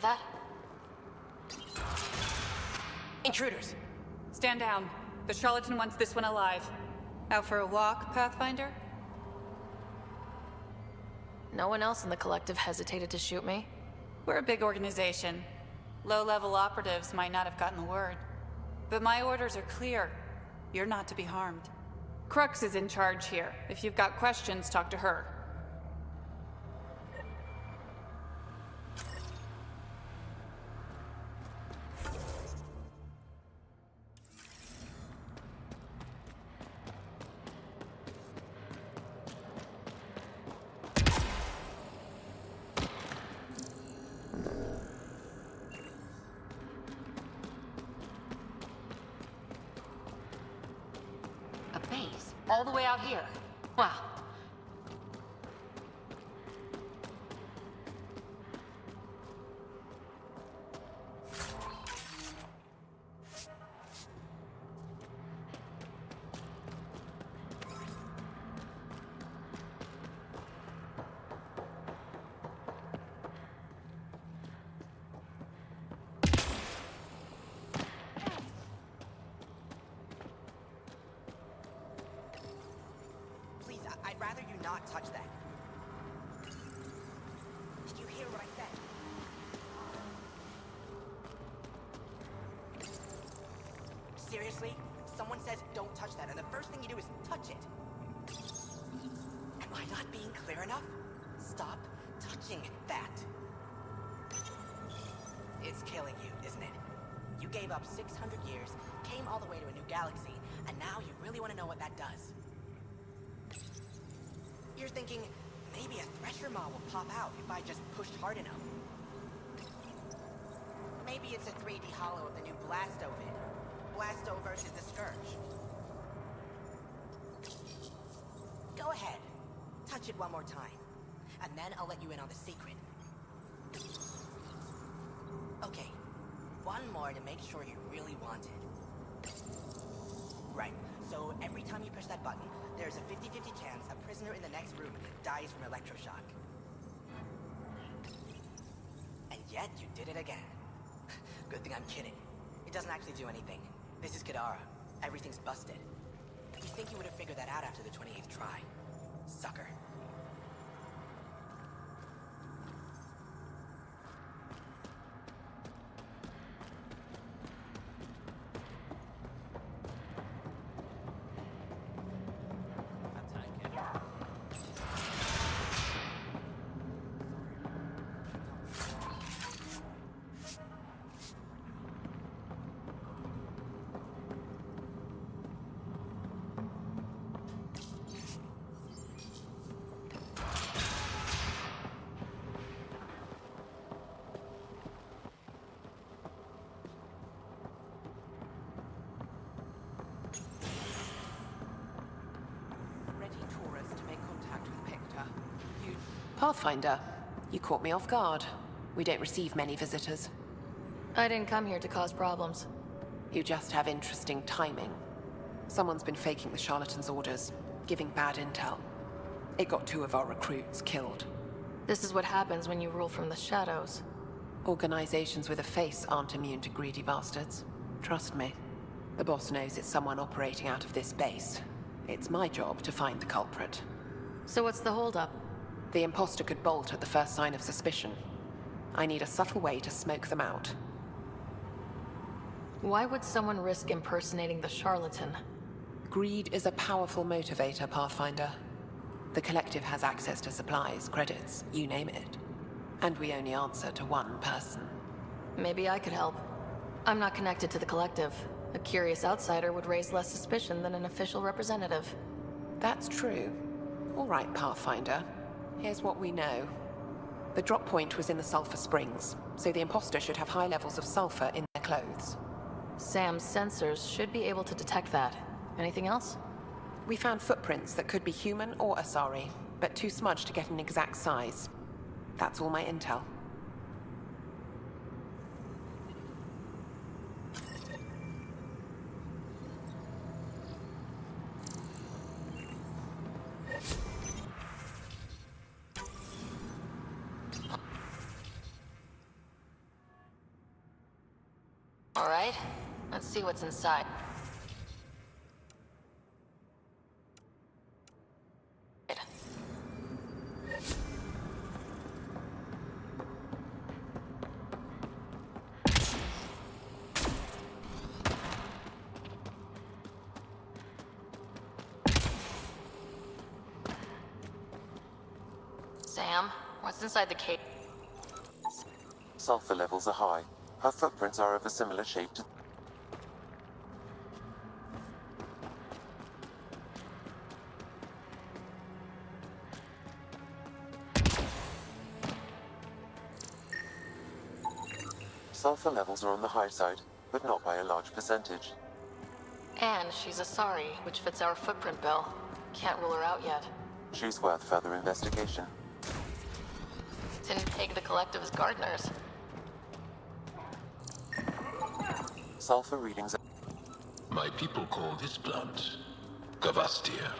that? Intruders! Stand down. The charlatan wants this one alive. Out for a walk, Pathfinder? No one else in the collective hesitated to shoot me? We're a big organization. Low-level operatives might not have gotten the word. But my orders are clear. You're not to be harmed. Crux is in charge here. If you've got questions, talk to her. All the way out here. Wow. I'd rather you not touch that. Did you hear what I said? Seriously? Someone says don't touch that, and the first thing you do is touch it. Am I not being clear enough? Stop touching that. It's killing you, isn't it? You gave up 600 years, came all the way to a new galaxy, and now you really want to know what that does. You're thinking, maybe a thresher maw will pop out if I just pushed hard enough. Maybe it's a 3D holo of the new Blasto vid. Blasto versus the Scourge. Go ahead. Touch it one more time. And then I'll let you in on the secret. Okay. One more to make sure you really want it. Right. So every time you push that button, there's a 50-50 chance a prisoner in the next room dies from electroshock. And yet you did it again. Good thing I'm kidding. It doesn't actually do anything. This is Kadara. Everything's busted. You think you would have figured that out after the 28th try? Sucker. Pathfinder, you caught me off guard. We don't receive many visitors. I didn't come here to cause problems. You just have interesting timing. Someone's been faking the charlatan's orders, giving bad intel. It got 2 of our recruits killed. This is what happens when you rule from the shadows. Organizations with a face aren't immune to greedy bastards. Trust me. The boss knows it's someone operating out of this base. It's my job to find the culprit. So what's the holdup? The imposter could bolt at the first sign of suspicion. I need a subtle way to smoke them out. Why would someone risk impersonating the charlatan? Greed is a powerful motivator, Pathfinder. The Collective has access to supplies, credits, you name it. And we only answer to one person. Maybe I could help. I'm not connected to the Collective. A curious outsider would raise less suspicion than an official representative. That's true. All right, Pathfinder. Here's what we know. The drop point was in the sulfur springs, so the imposter should have high levels of sulfur in their clothes. Sam's sensors should be able to detect that. Anything else? We found footprints that could be human or Asari, but too smudged to get an exact size. That's all my intel. All right, let's see what's inside. Sam, what's inside the cave? Sulfur levels are high. Her footprints are of a similar shape to... Sulfur levels are on the high side, but not by a large percentage. And she's a Sari, which fits our footprint bill. Can't rule her out yet. She's worth further investigation. Didn't peg the collective as gardeners. Sulfur readings... My people call this plant Gavastir.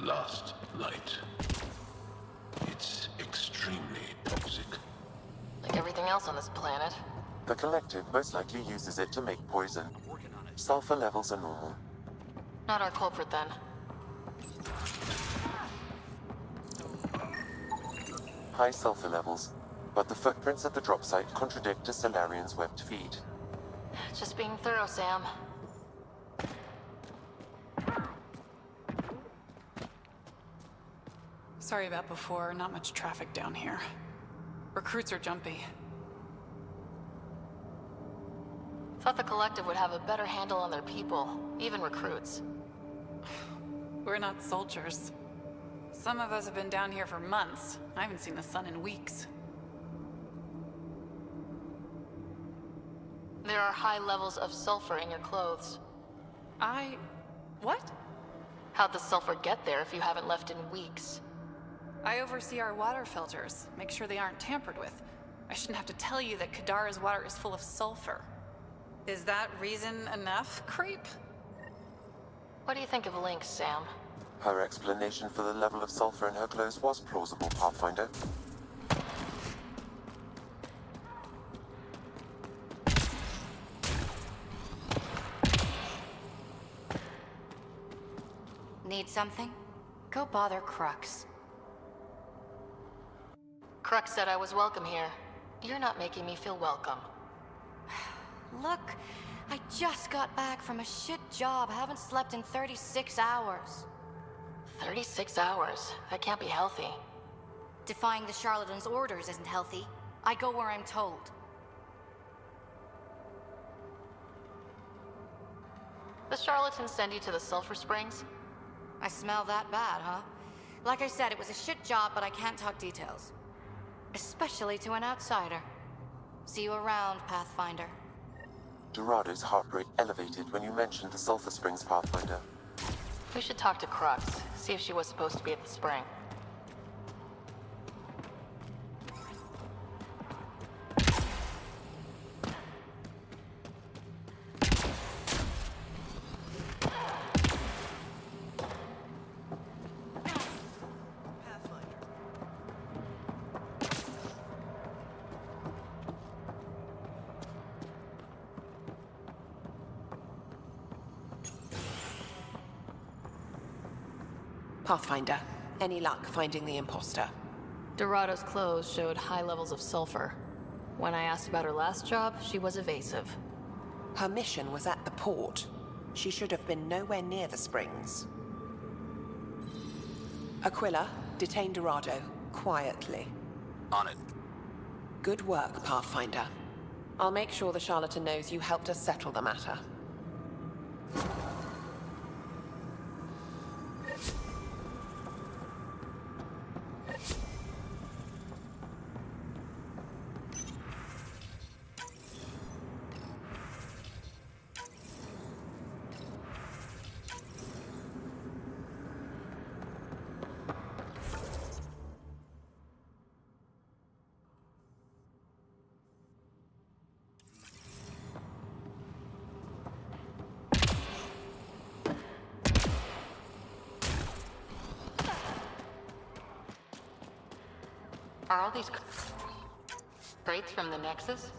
Last light. It's extremely toxic. Like everything else on this planet. The collective most likely uses it to make poison. Sulfur levels are normal. Not our culprit, then. High sulfur levels, but the footprints at the drop site contradict a Solarian's webbed feet. Just being thorough, Sam. Sorry about before, not much traffic down here. Recruits are jumpy. Thought the collective would have a better handle on their people, even recruits. We're not soldiers. Some of us have been down here for months. I haven't seen the sun in weeks. There are high levels of sulfur in your clothes. What? How'd the sulfur get there if you haven't left in weeks? I oversee our water filters, make sure they aren't tampered with. I shouldn't have to tell you that Kadara's water is full of sulfur. Is that reason enough, creep? What do you think of Lynx, Sam? Her explanation for the level of sulfur in her clothes was plausible, Pathfinder. Need something? Go bother Crux. Crux said I was welcome here. You're not making me feel welcome. Look, I just got back from a shit job. Haven't slept in 36 hours. 36 hours? That can't be healthy. Defying the charlatan's orders isn't healthy. I go where I'm told. The charlatans send you to the sulfur springs? I smell that bad, huh? Like I said, it was a shit job, but I can't talk details. Especially to an outsider. See you around, Pathfinder. Dorado's heart rate elevated when you mentioned the sulfur springs, Pathfinder. We should talk to Crux, see if she was supposed to be at the spring. Pathfinder, any luck finding the imposter? Dorado's clothes showed high levels of sulfur. When I asked about her last job, she was evasive. Her mission was at the port. She should have been nowhere near the springs. Aquila, detain Dorado, quietly. On it. Good work, Pathfinder. I'll make sure the charlatan knows you helped us settle the matter. Are all these crates from the Nexus?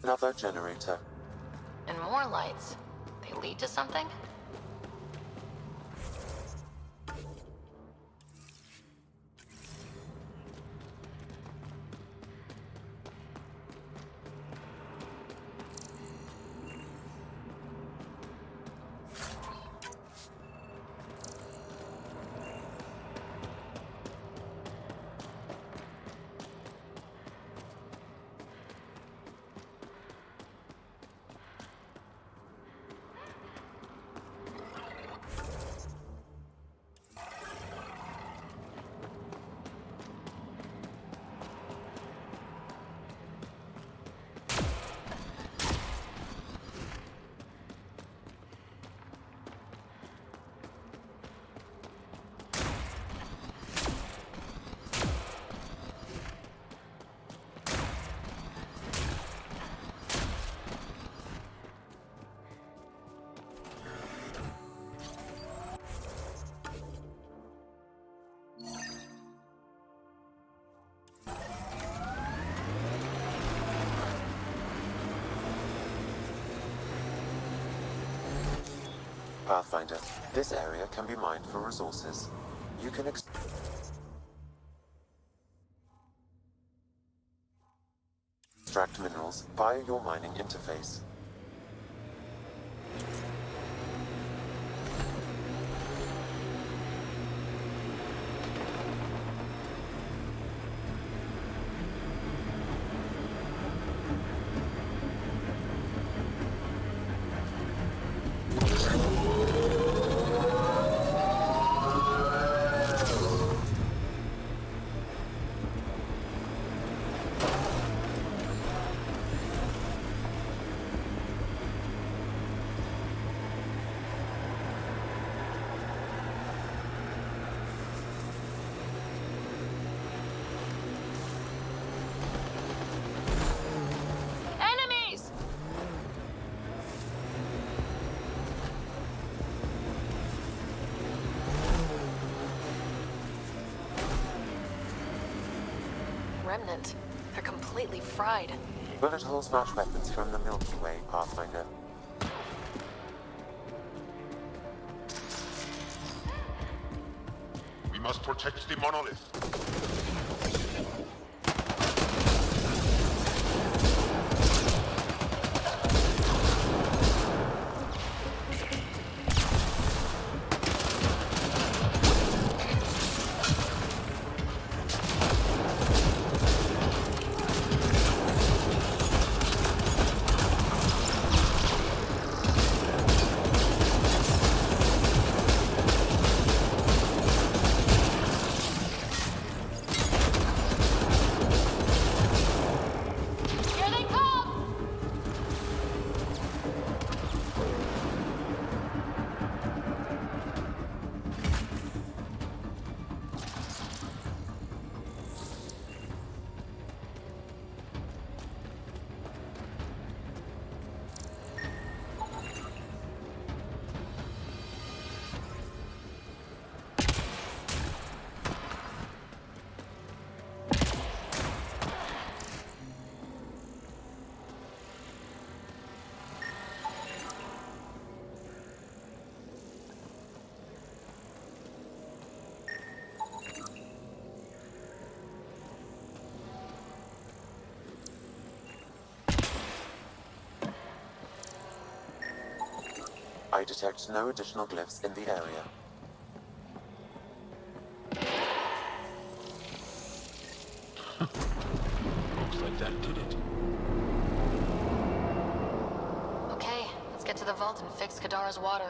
Another generator. And more lights. They lead to something? Pathfinder, this area can be mined for resources. You can extract minerals via your mining interface. Remnant. They're completely fried. Bullet holes match weapons from the Milky Way, Pathfinder. We must protect the monolith. I detect no additional glyphs in the area. Looks like that did it. Okay, let's get to the vault and fix Kadara's water.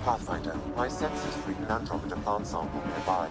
Pathfinder, my sensors read an Andromeda plant sample nearby.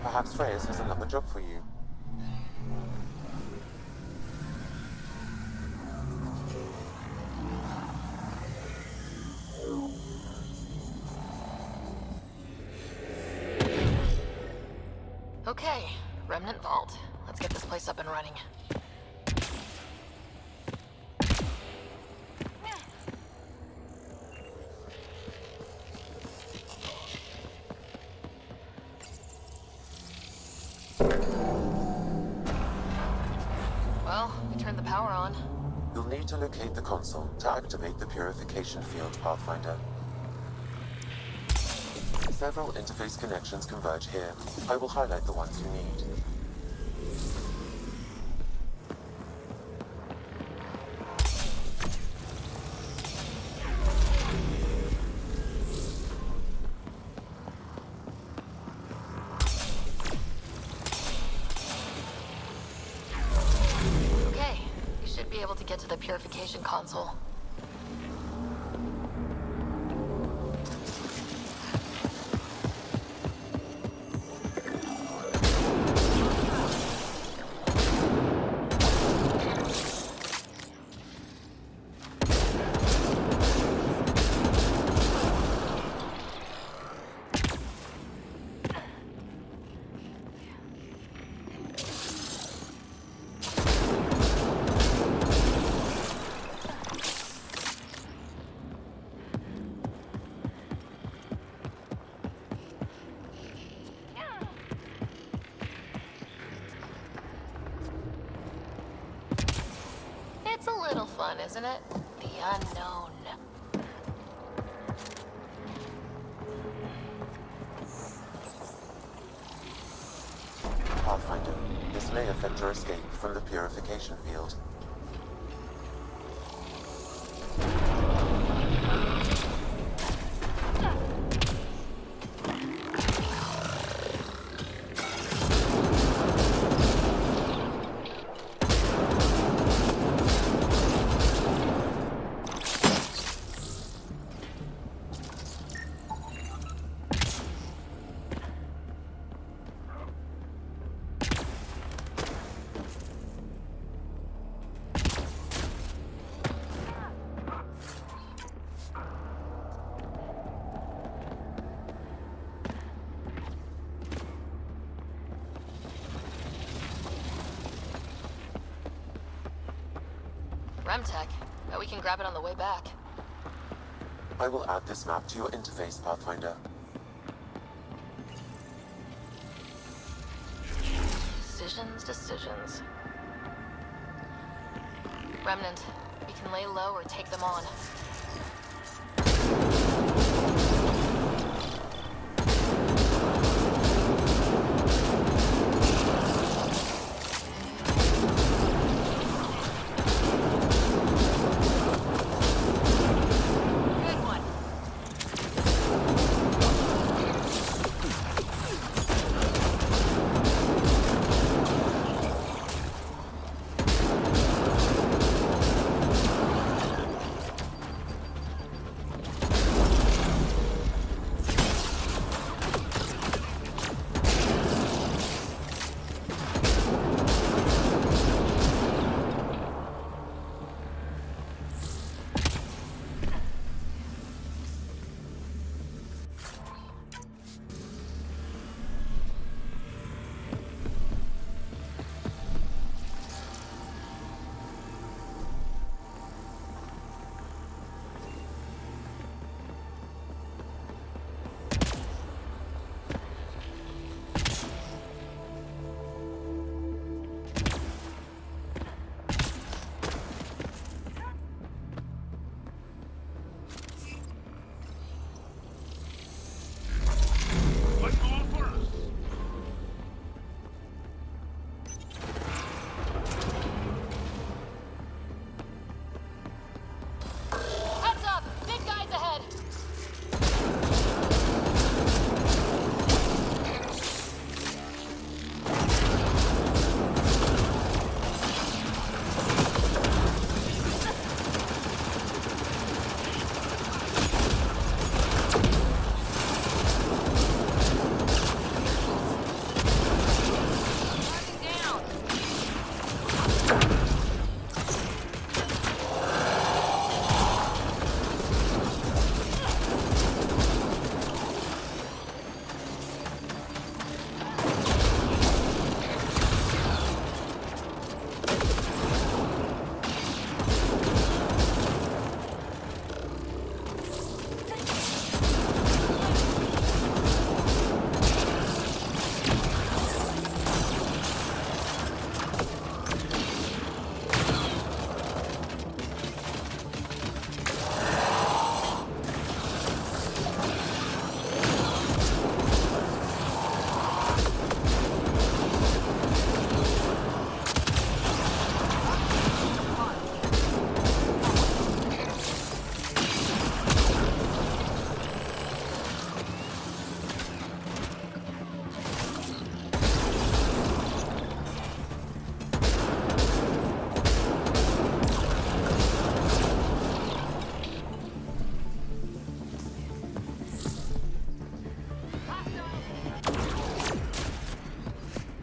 Perhaps Reyes has another job for you. Okay, Remnant Vault. Let's get this place up and running. Well, we turned the power on. You'll need to locate the console to activate the purification field, Pathfinder. Several interface connections converge here. I will highlight the ones you need. Okay, you should be able to get to the purification console. It's a little fun, isn't it? The unknown. Pathfinder, this may affect your escape from the purification field. Remtech. Bet we can grab it on the way back. I will add this map to your interface, Pathfinder. Decisions. Remnant, we can lay low or take them on.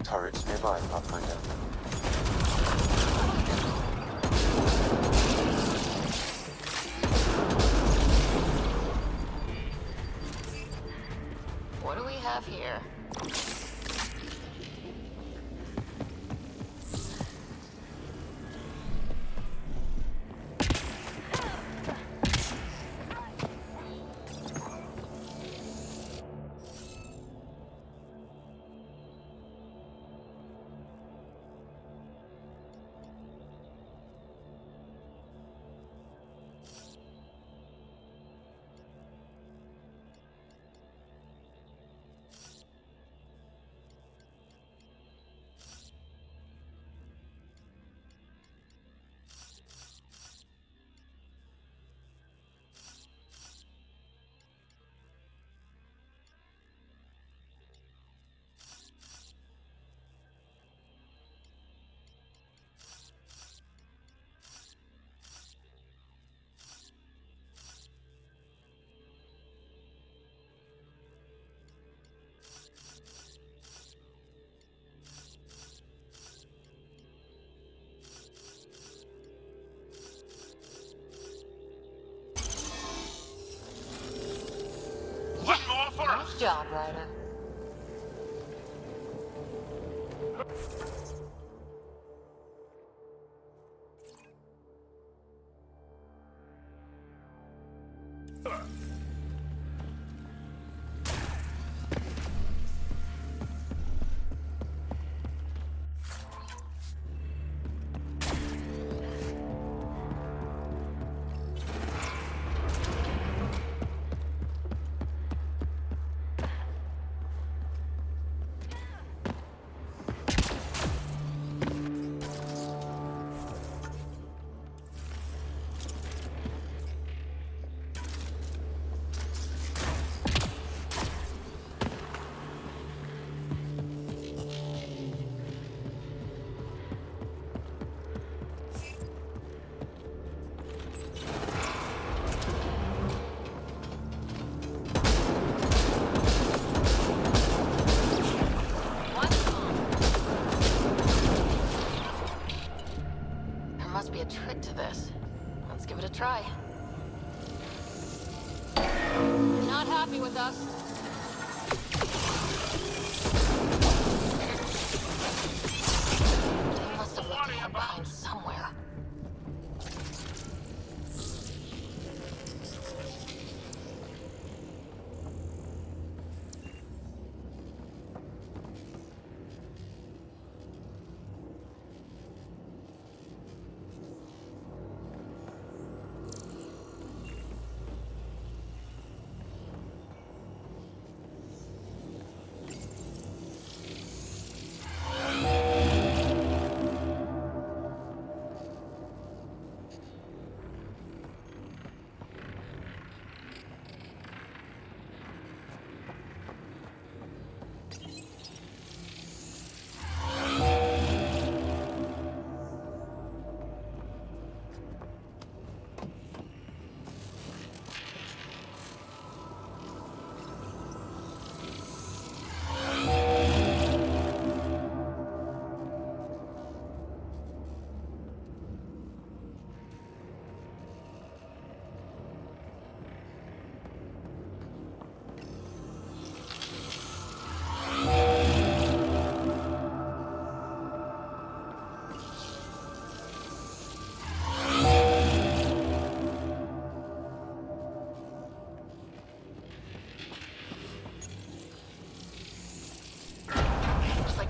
Turret nearby, Pathfinder. What do we have here? Nice job, Ryder. this. Let's give it a try. You're not happy with us. They must have left a hand behind somewhere.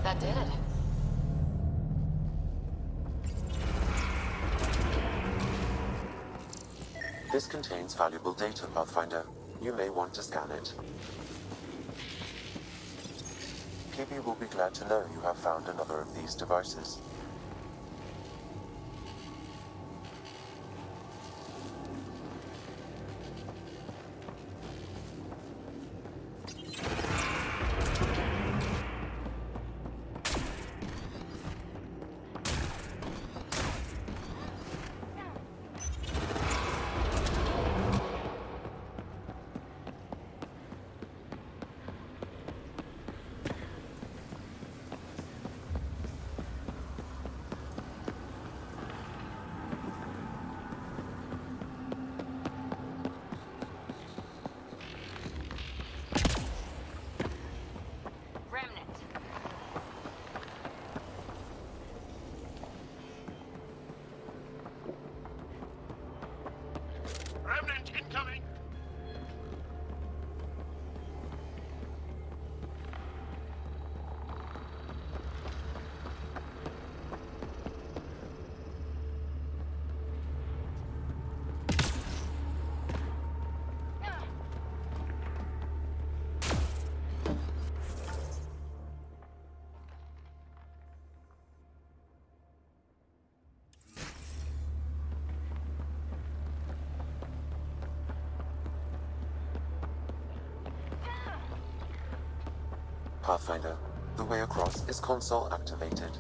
That did it. This contains valuable data, Pathfinder. You may want to scan it. PB will be glad to know you have found another of these devices. Pathfinder, the way across is console activated.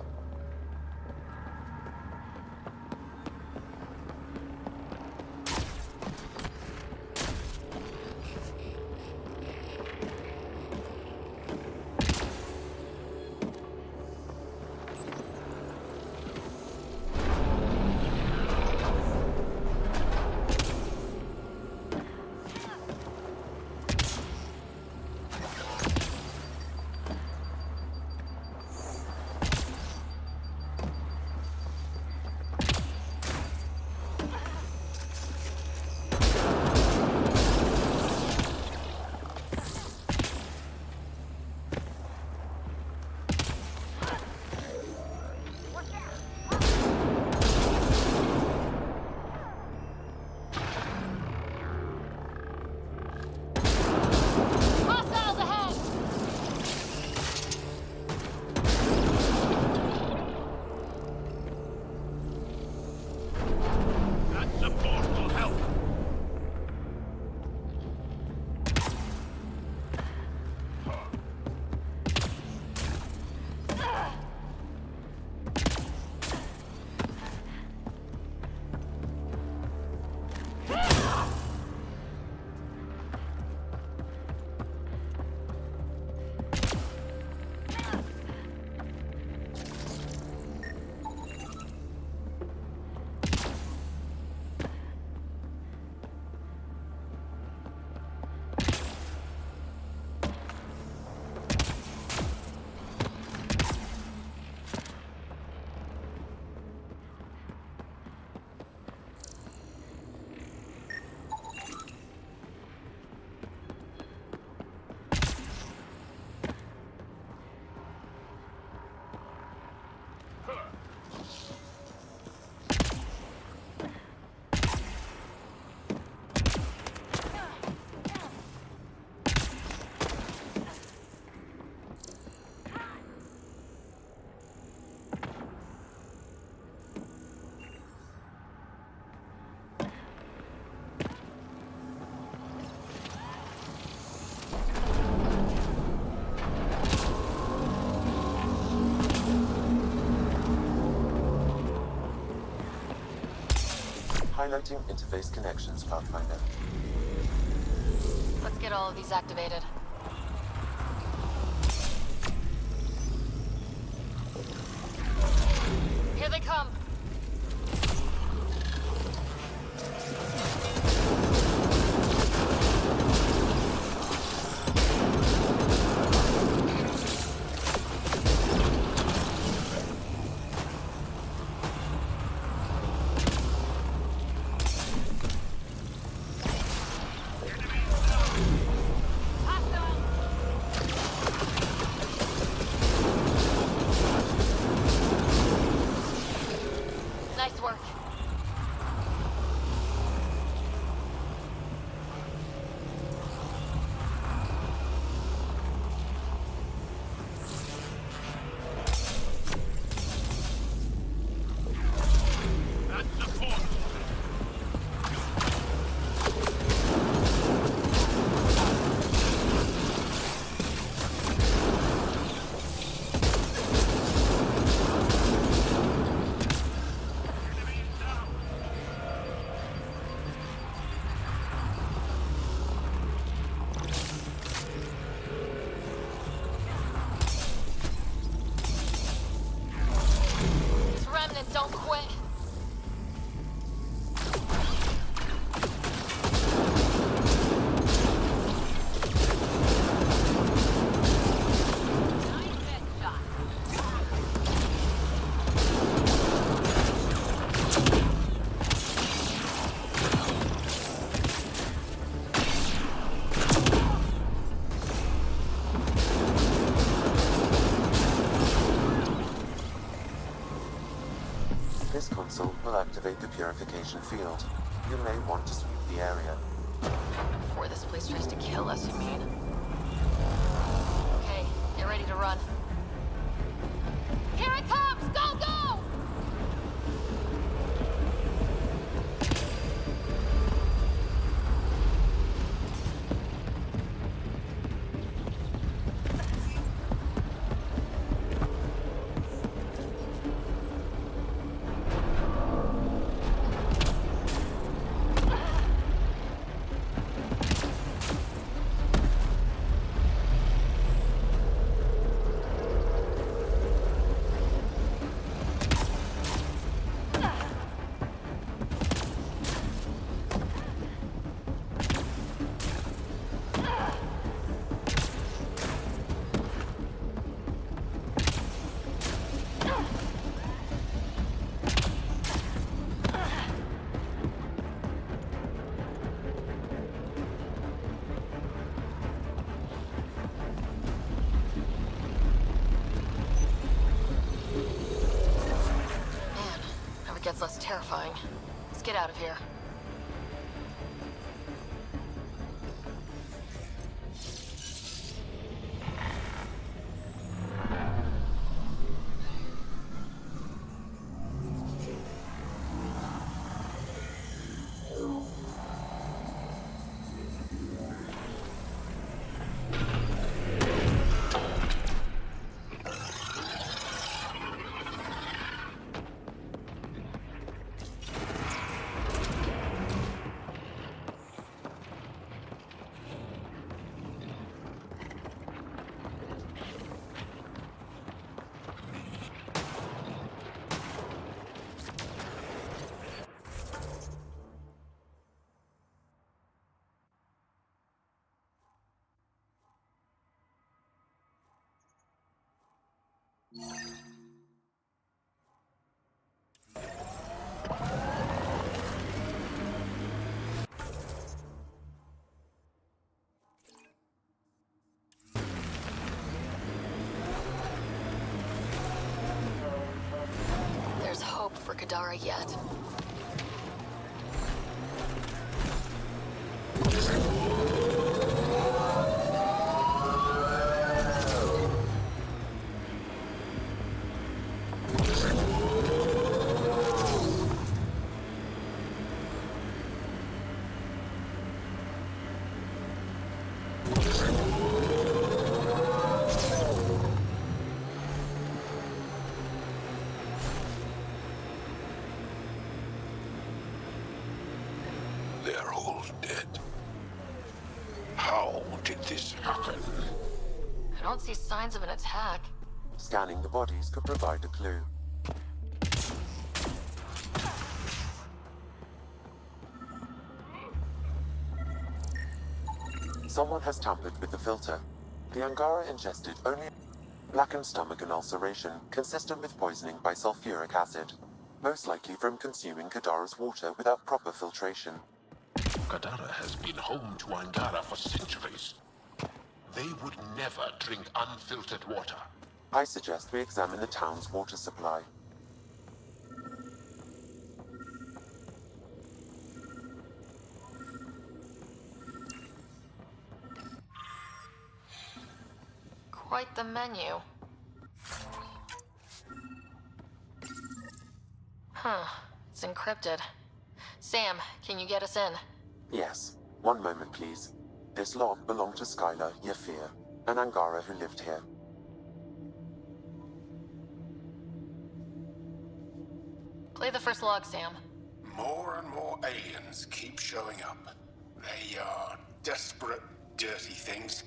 Piloting interface connections, Pathfinder. Let's get all of these activated. Here they come. Nice work. Don't quit. This console will activate the purification field. You may want to sweep the area. Before this place tries to kill us, you mean? Okay, get ready to run. Here it comes! Go, go! Gets less terrifying. Let's get out of here. There's hope for Kadara yet. did this happen? I don't see signs of an attack. Scanning the bodies could provide a clue. Someone has tampered with the filter. The Angara ingested only blackened stomach and ulceration, consistent with poisoning by sulfuric acid. Most likely from consuming Kadara's water without proper filtration. Kadara has been home to Angara for centuries. They would never drink unfiltered water. I suggest we examine the town's water supply. Quite the menu. Huh. It's encrypted. Sam, can you get us in? Yes. One moment, please. This log belonged to Skylar Yafir, an Angara who lived here. Play the first log, Sam. More and more aliens keep showing up. They are desperate, dirty things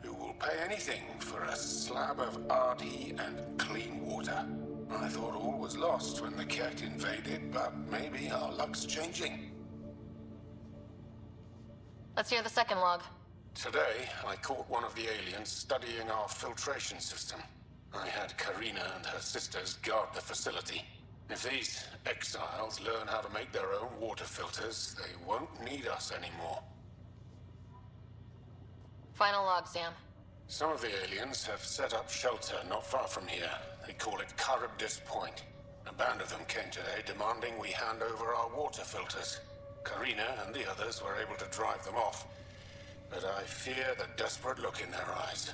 who will pay anything for a slab of RD and clean water. I thought all was lost when the cat invaded, but maybe our luck's changing. Let's hear the second log. Today, I caught one of the aliens studying our filtration system. I had Karina and her sisters guard the facility. If these exiles learn how to make their own water filters, they won't need us anymore. Final log, Sam. Some of the aliens have set up shelter not far from here. They call it Charybdis Point. A band of them came today demanding we hand over our water filters. Karina and the others were able to drive them off, but I fear the desperate look in their eyes.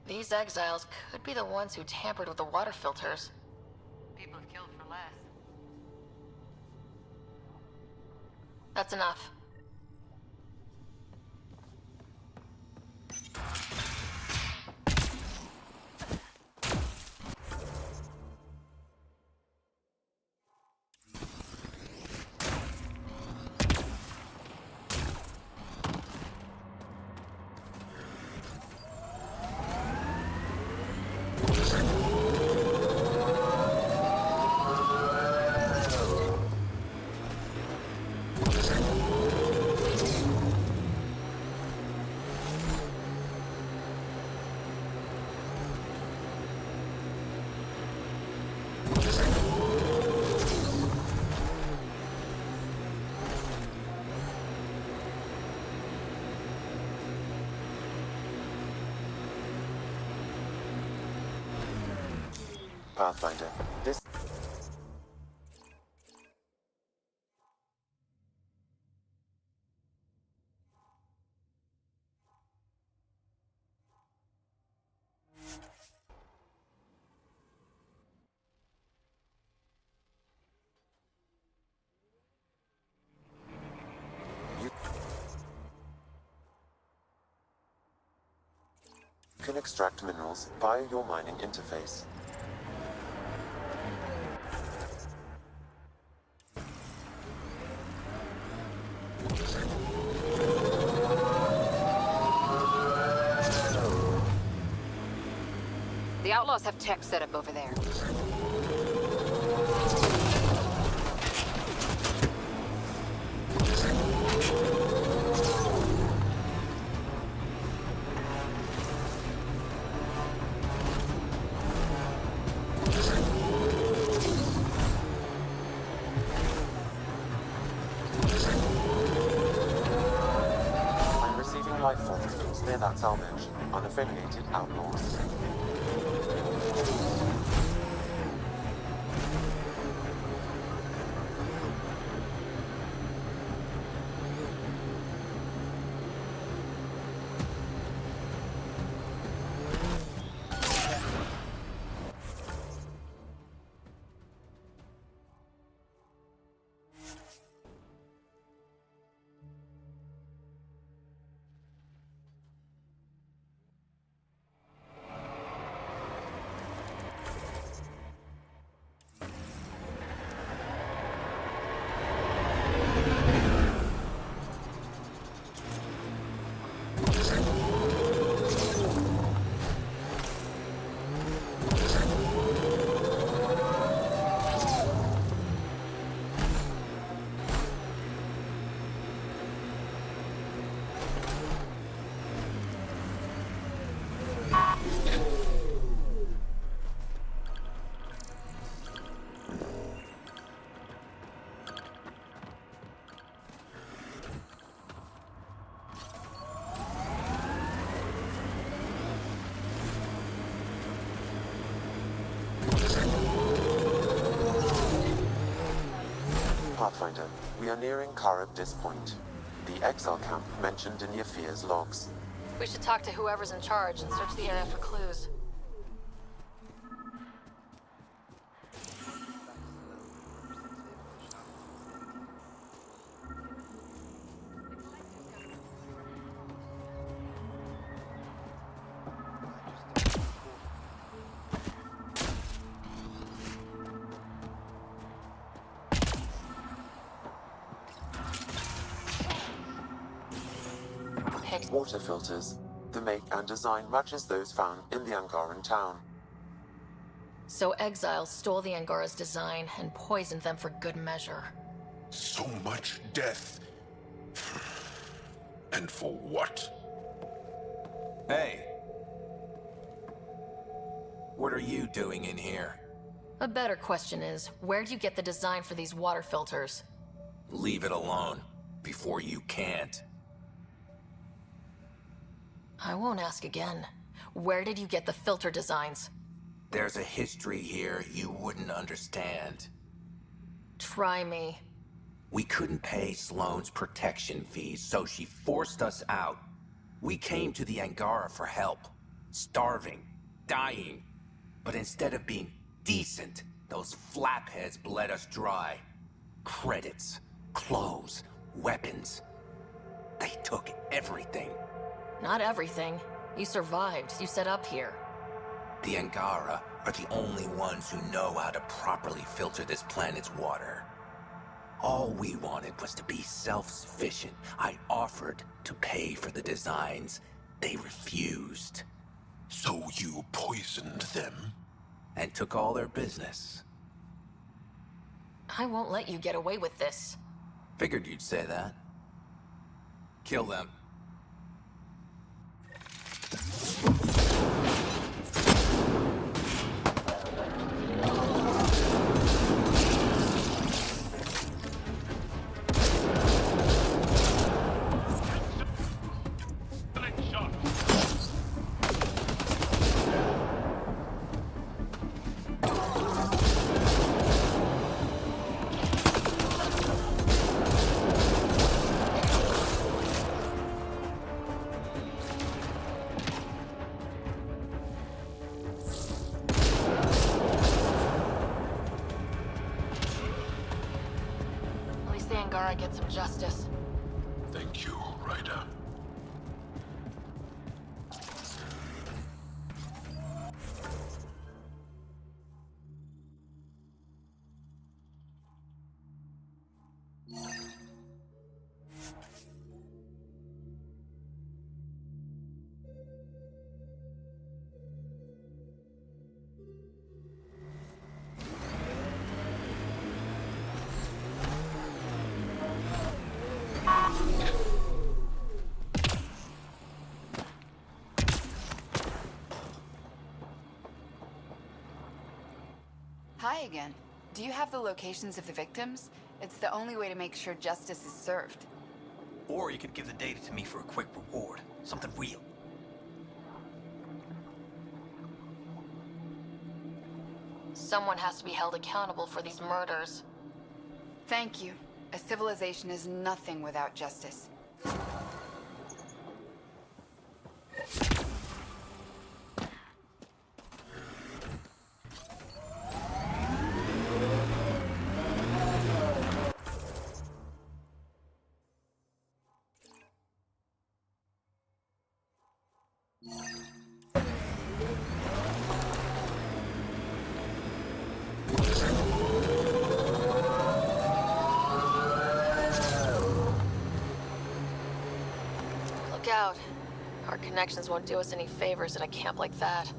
These exiles could be the ones who tampered with the water filters. People have killed for less. That's enough. Pathfinder, this... You can extract minerals via your mining interface. The outlaws have tech set up over there. I'm receiving life form readings near that salvage. Unaffiliated outlaws. Pathfinder, we are nearing Karabdis Point, the exile camp mentioned in Yafir's logs. We should talk to whoever's in charge and search the area for clues. Water filters. The make and design matches those found in the Angaran town. So exiles stole the Angara's design and poisoned them for good measure. So much death. And for what? Hey. What are you doing in here? A better question is, where'd you get the design for these water filters? Leave it alone, before you can't. I won't ask again. Where did you get the filter designs? There's a history here you wouldn't understand. Try me. We couldn't pay Sloane's protection fees, so she forced us out. We came to the Angara for help. Starving. Dying. But instead of being decent, those flapheads bled us dry. Credits. Clothes. Weapons. They took everything. Not everything. You survived. You set up here. The Angara are the only ones who know how to properly filter this planet's water. All we wanted was to be self-sufficient. I offered to pay for the designs. They refused. So you poisoned them? And took all their business. I won't let you get away with this. Figured you'd say that. Kill them. Get some justice. Thank you, Ryder. Hi again. Do you have the locations of the victims? It's the only way to make sure justice is served. Or you could give the data to me for a quick reward. Something real. Someone has to be held accountable for these murders. Thank you. A civilization is nothing without justice. Look out. Our connections won't do us any favors in a camp like that.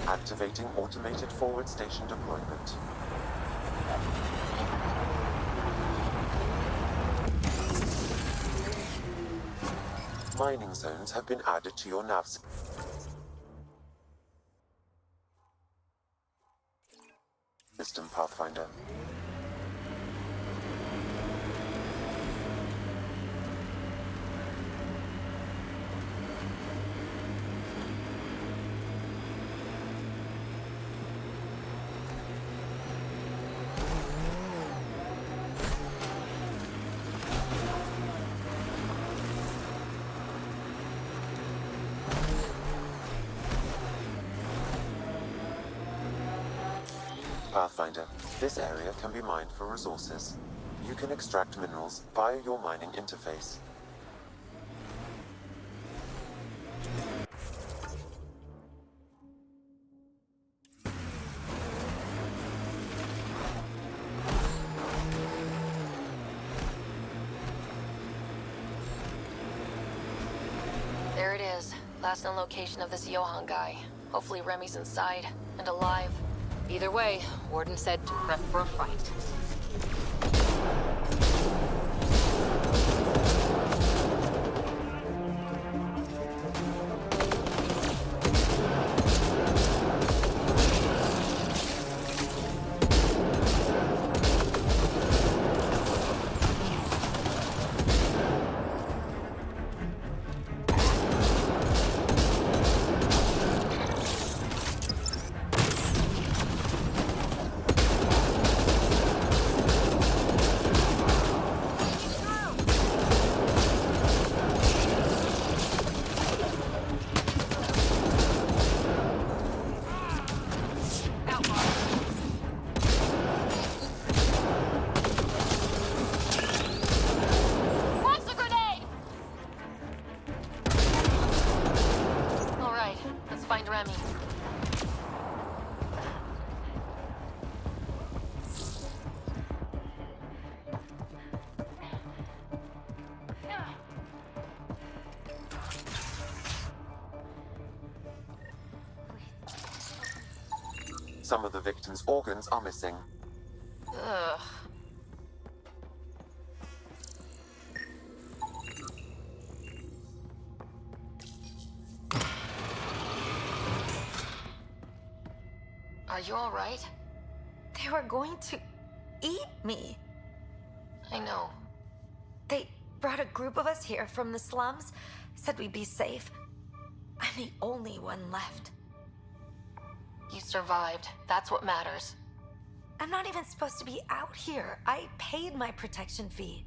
Activating automated forward station deployment. Mining zones have been added to your nav system, Pathfinder. Pathfinder, this area can be mined for resources. You can extract minerals via your mining interface. There it is. Last known location of this Johan guy. Hopefully Remy's inside and alive. Either way, Warden said to prep for a fight. Some of the victim's organs are missing. Ugh. Are you all right? They were going to eat me. I know. They brought a group of us here from the slums, said we'd be safe. I'm the only one left. You survived. That's what matters. I'm not even supposed to be out here. I paid my protection fee.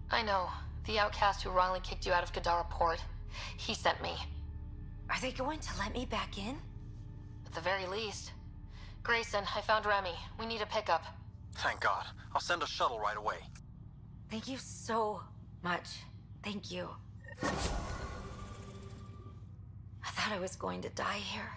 I know. The outcast who wrongly kicked you out of Kadara Port. He sent me. Are they going to let me back in? At the very least. Grayson, I found Remy. We need a pickup. Thank God. I'll send a shuttle right away. Thank you so much. Thank you. I thought I was going to die here.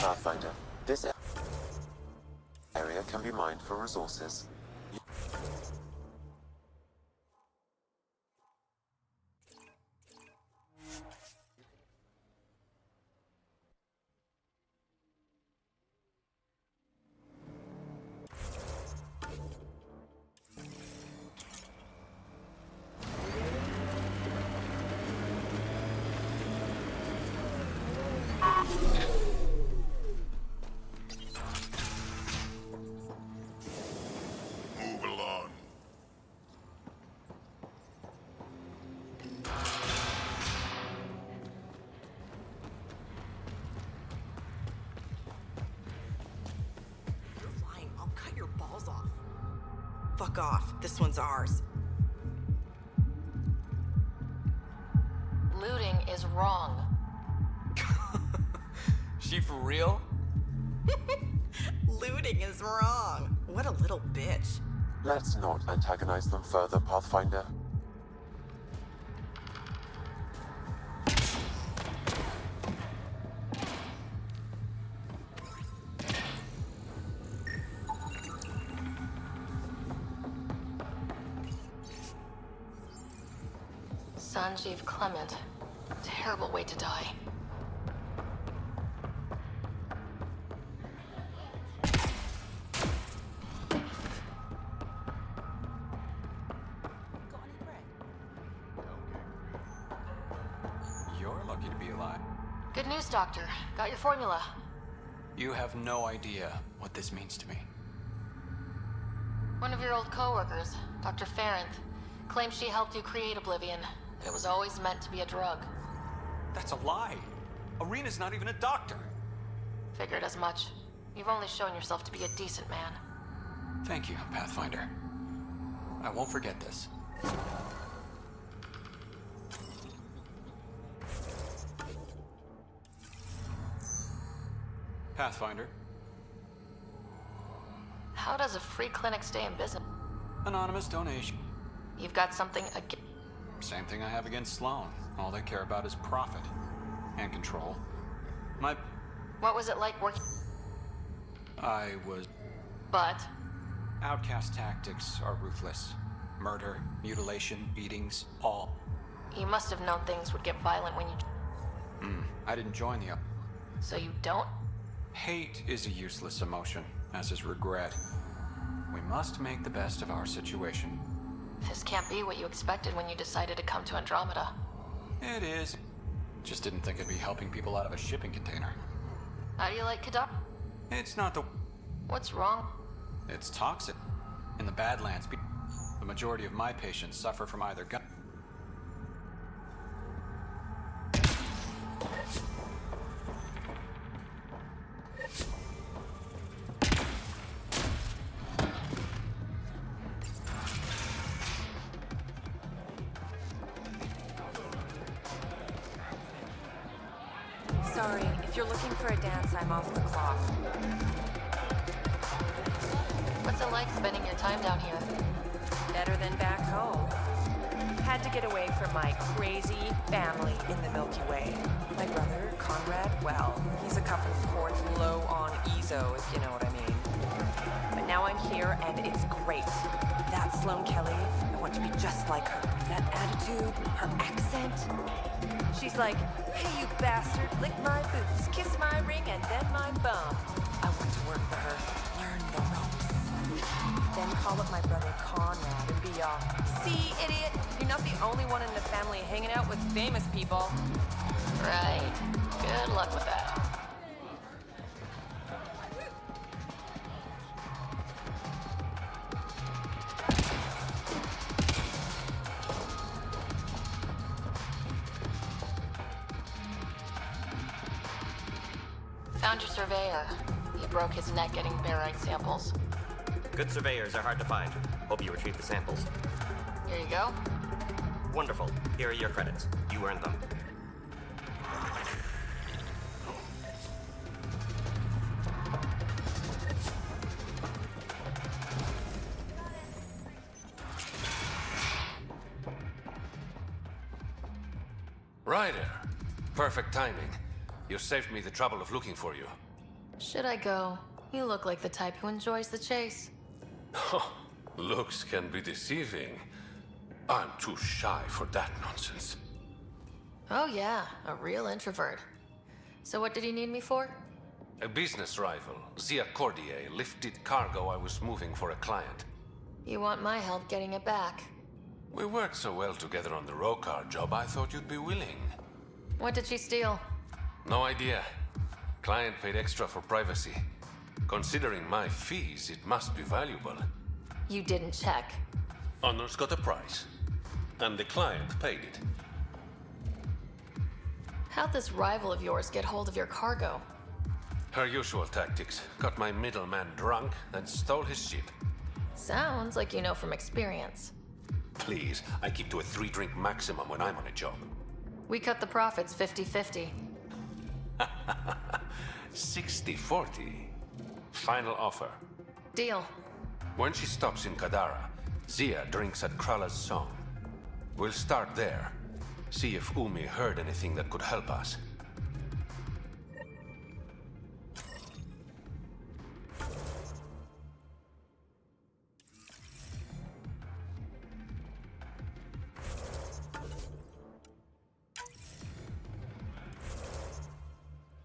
Pathfinder, this area can be mined for resources. balls off. Fuck off. This one's ours. Looting is wrong. She for real? Looting is wrong. What a little bitch. Let's not antagonize them further, Pathfinder. Sanjeev Clement. Terrible way to die. You're lucky to be alive. Good news, Doctor. Got your formula. You have no idea what this means to me. One of your old co-workers, Dr. Farrenth, claims she helped you create Oblivion. It was always meant to be a drug. That's a lie. Arena's not even a doctor. Figured as much. You've only shown yourself to be a decent man. Thank you, Pathfinder. I won't forget this. Pathfinder. How does a free clinic stay in business? Anonymous donation. You've got something against... Same thing I have against Sloan. All they care about is profit. And control. What was it like working... I was... But? Outcast tactics are ruthless. Murder, mutilation, beatings, all. You must have known things would get violent when you... I didn't join the... So you don't? Hate is a useless emotion, as is regret. We must make the best of our situation. This can't be what you expected when you decided to come to Andromeda. It is. Just didn't think it'd be helping people out of a shipping container. How do you like Kadar? It's not the... What's wrong? It's toxic. In the Badlands, the majority of my patients suffer from either gun... Sorry, if you're looking for a dance, I'm off the clock. What's it like spending your time down here? Better than back home. Had to get away from my crazy family in the Milky Way. My brother, Conrad, well, he's a couple of chords low on EZO, if you know what I mean. But now I'm here, and it's great. That Sloane Kelly, I want to be just like her. That attitude, her accent. She's like, hey, you bastard, lick my boots, kiss my ring, and then my bum. I want to work for her, learn the ropes. Then call up my brother Conrad and be all, see, idiot, you're not the only one in the family hanging out with famous people. Right. Good luck with that. Found your surveyor. He broke his neck getting barite samples. Good surveyors are hard to find. Hope you retrieve the samples. Here you go. Wonderful. Here are your credits. You earned them. Ryder. Perfect timing. You saved me the trouble of looking for you. Should I go? You look like the type who enjoys the chase. Looks can be deceiving. I'm too shy for that nonsense. Oh yeah, a real introvert. So what did you need me for? A business rival, Zia Cordier, lifted cargo I was moving for a client. You want my help getting it back? We worked so well together on the Rokar job, I thought you'd be willing. What did she steal? No idea. Client paid extra for privacy. Considering my fees, it must be valuable. You didn't check. Honor's got a price. And the client paid it. How'd this rival of yours get hold of your cargo? Her usual tactics. Got my middleman drunk, then stole his ship. Sounds like you know from experience. Please, I keep to a 3-drink maximum when I'm on a job. We cut the profits 50-50. 60-40. Final offer. Deal. When she stops in Kadara, Zia drinks at Krala's song. We'll start there. See if Umi heard anything that could help us.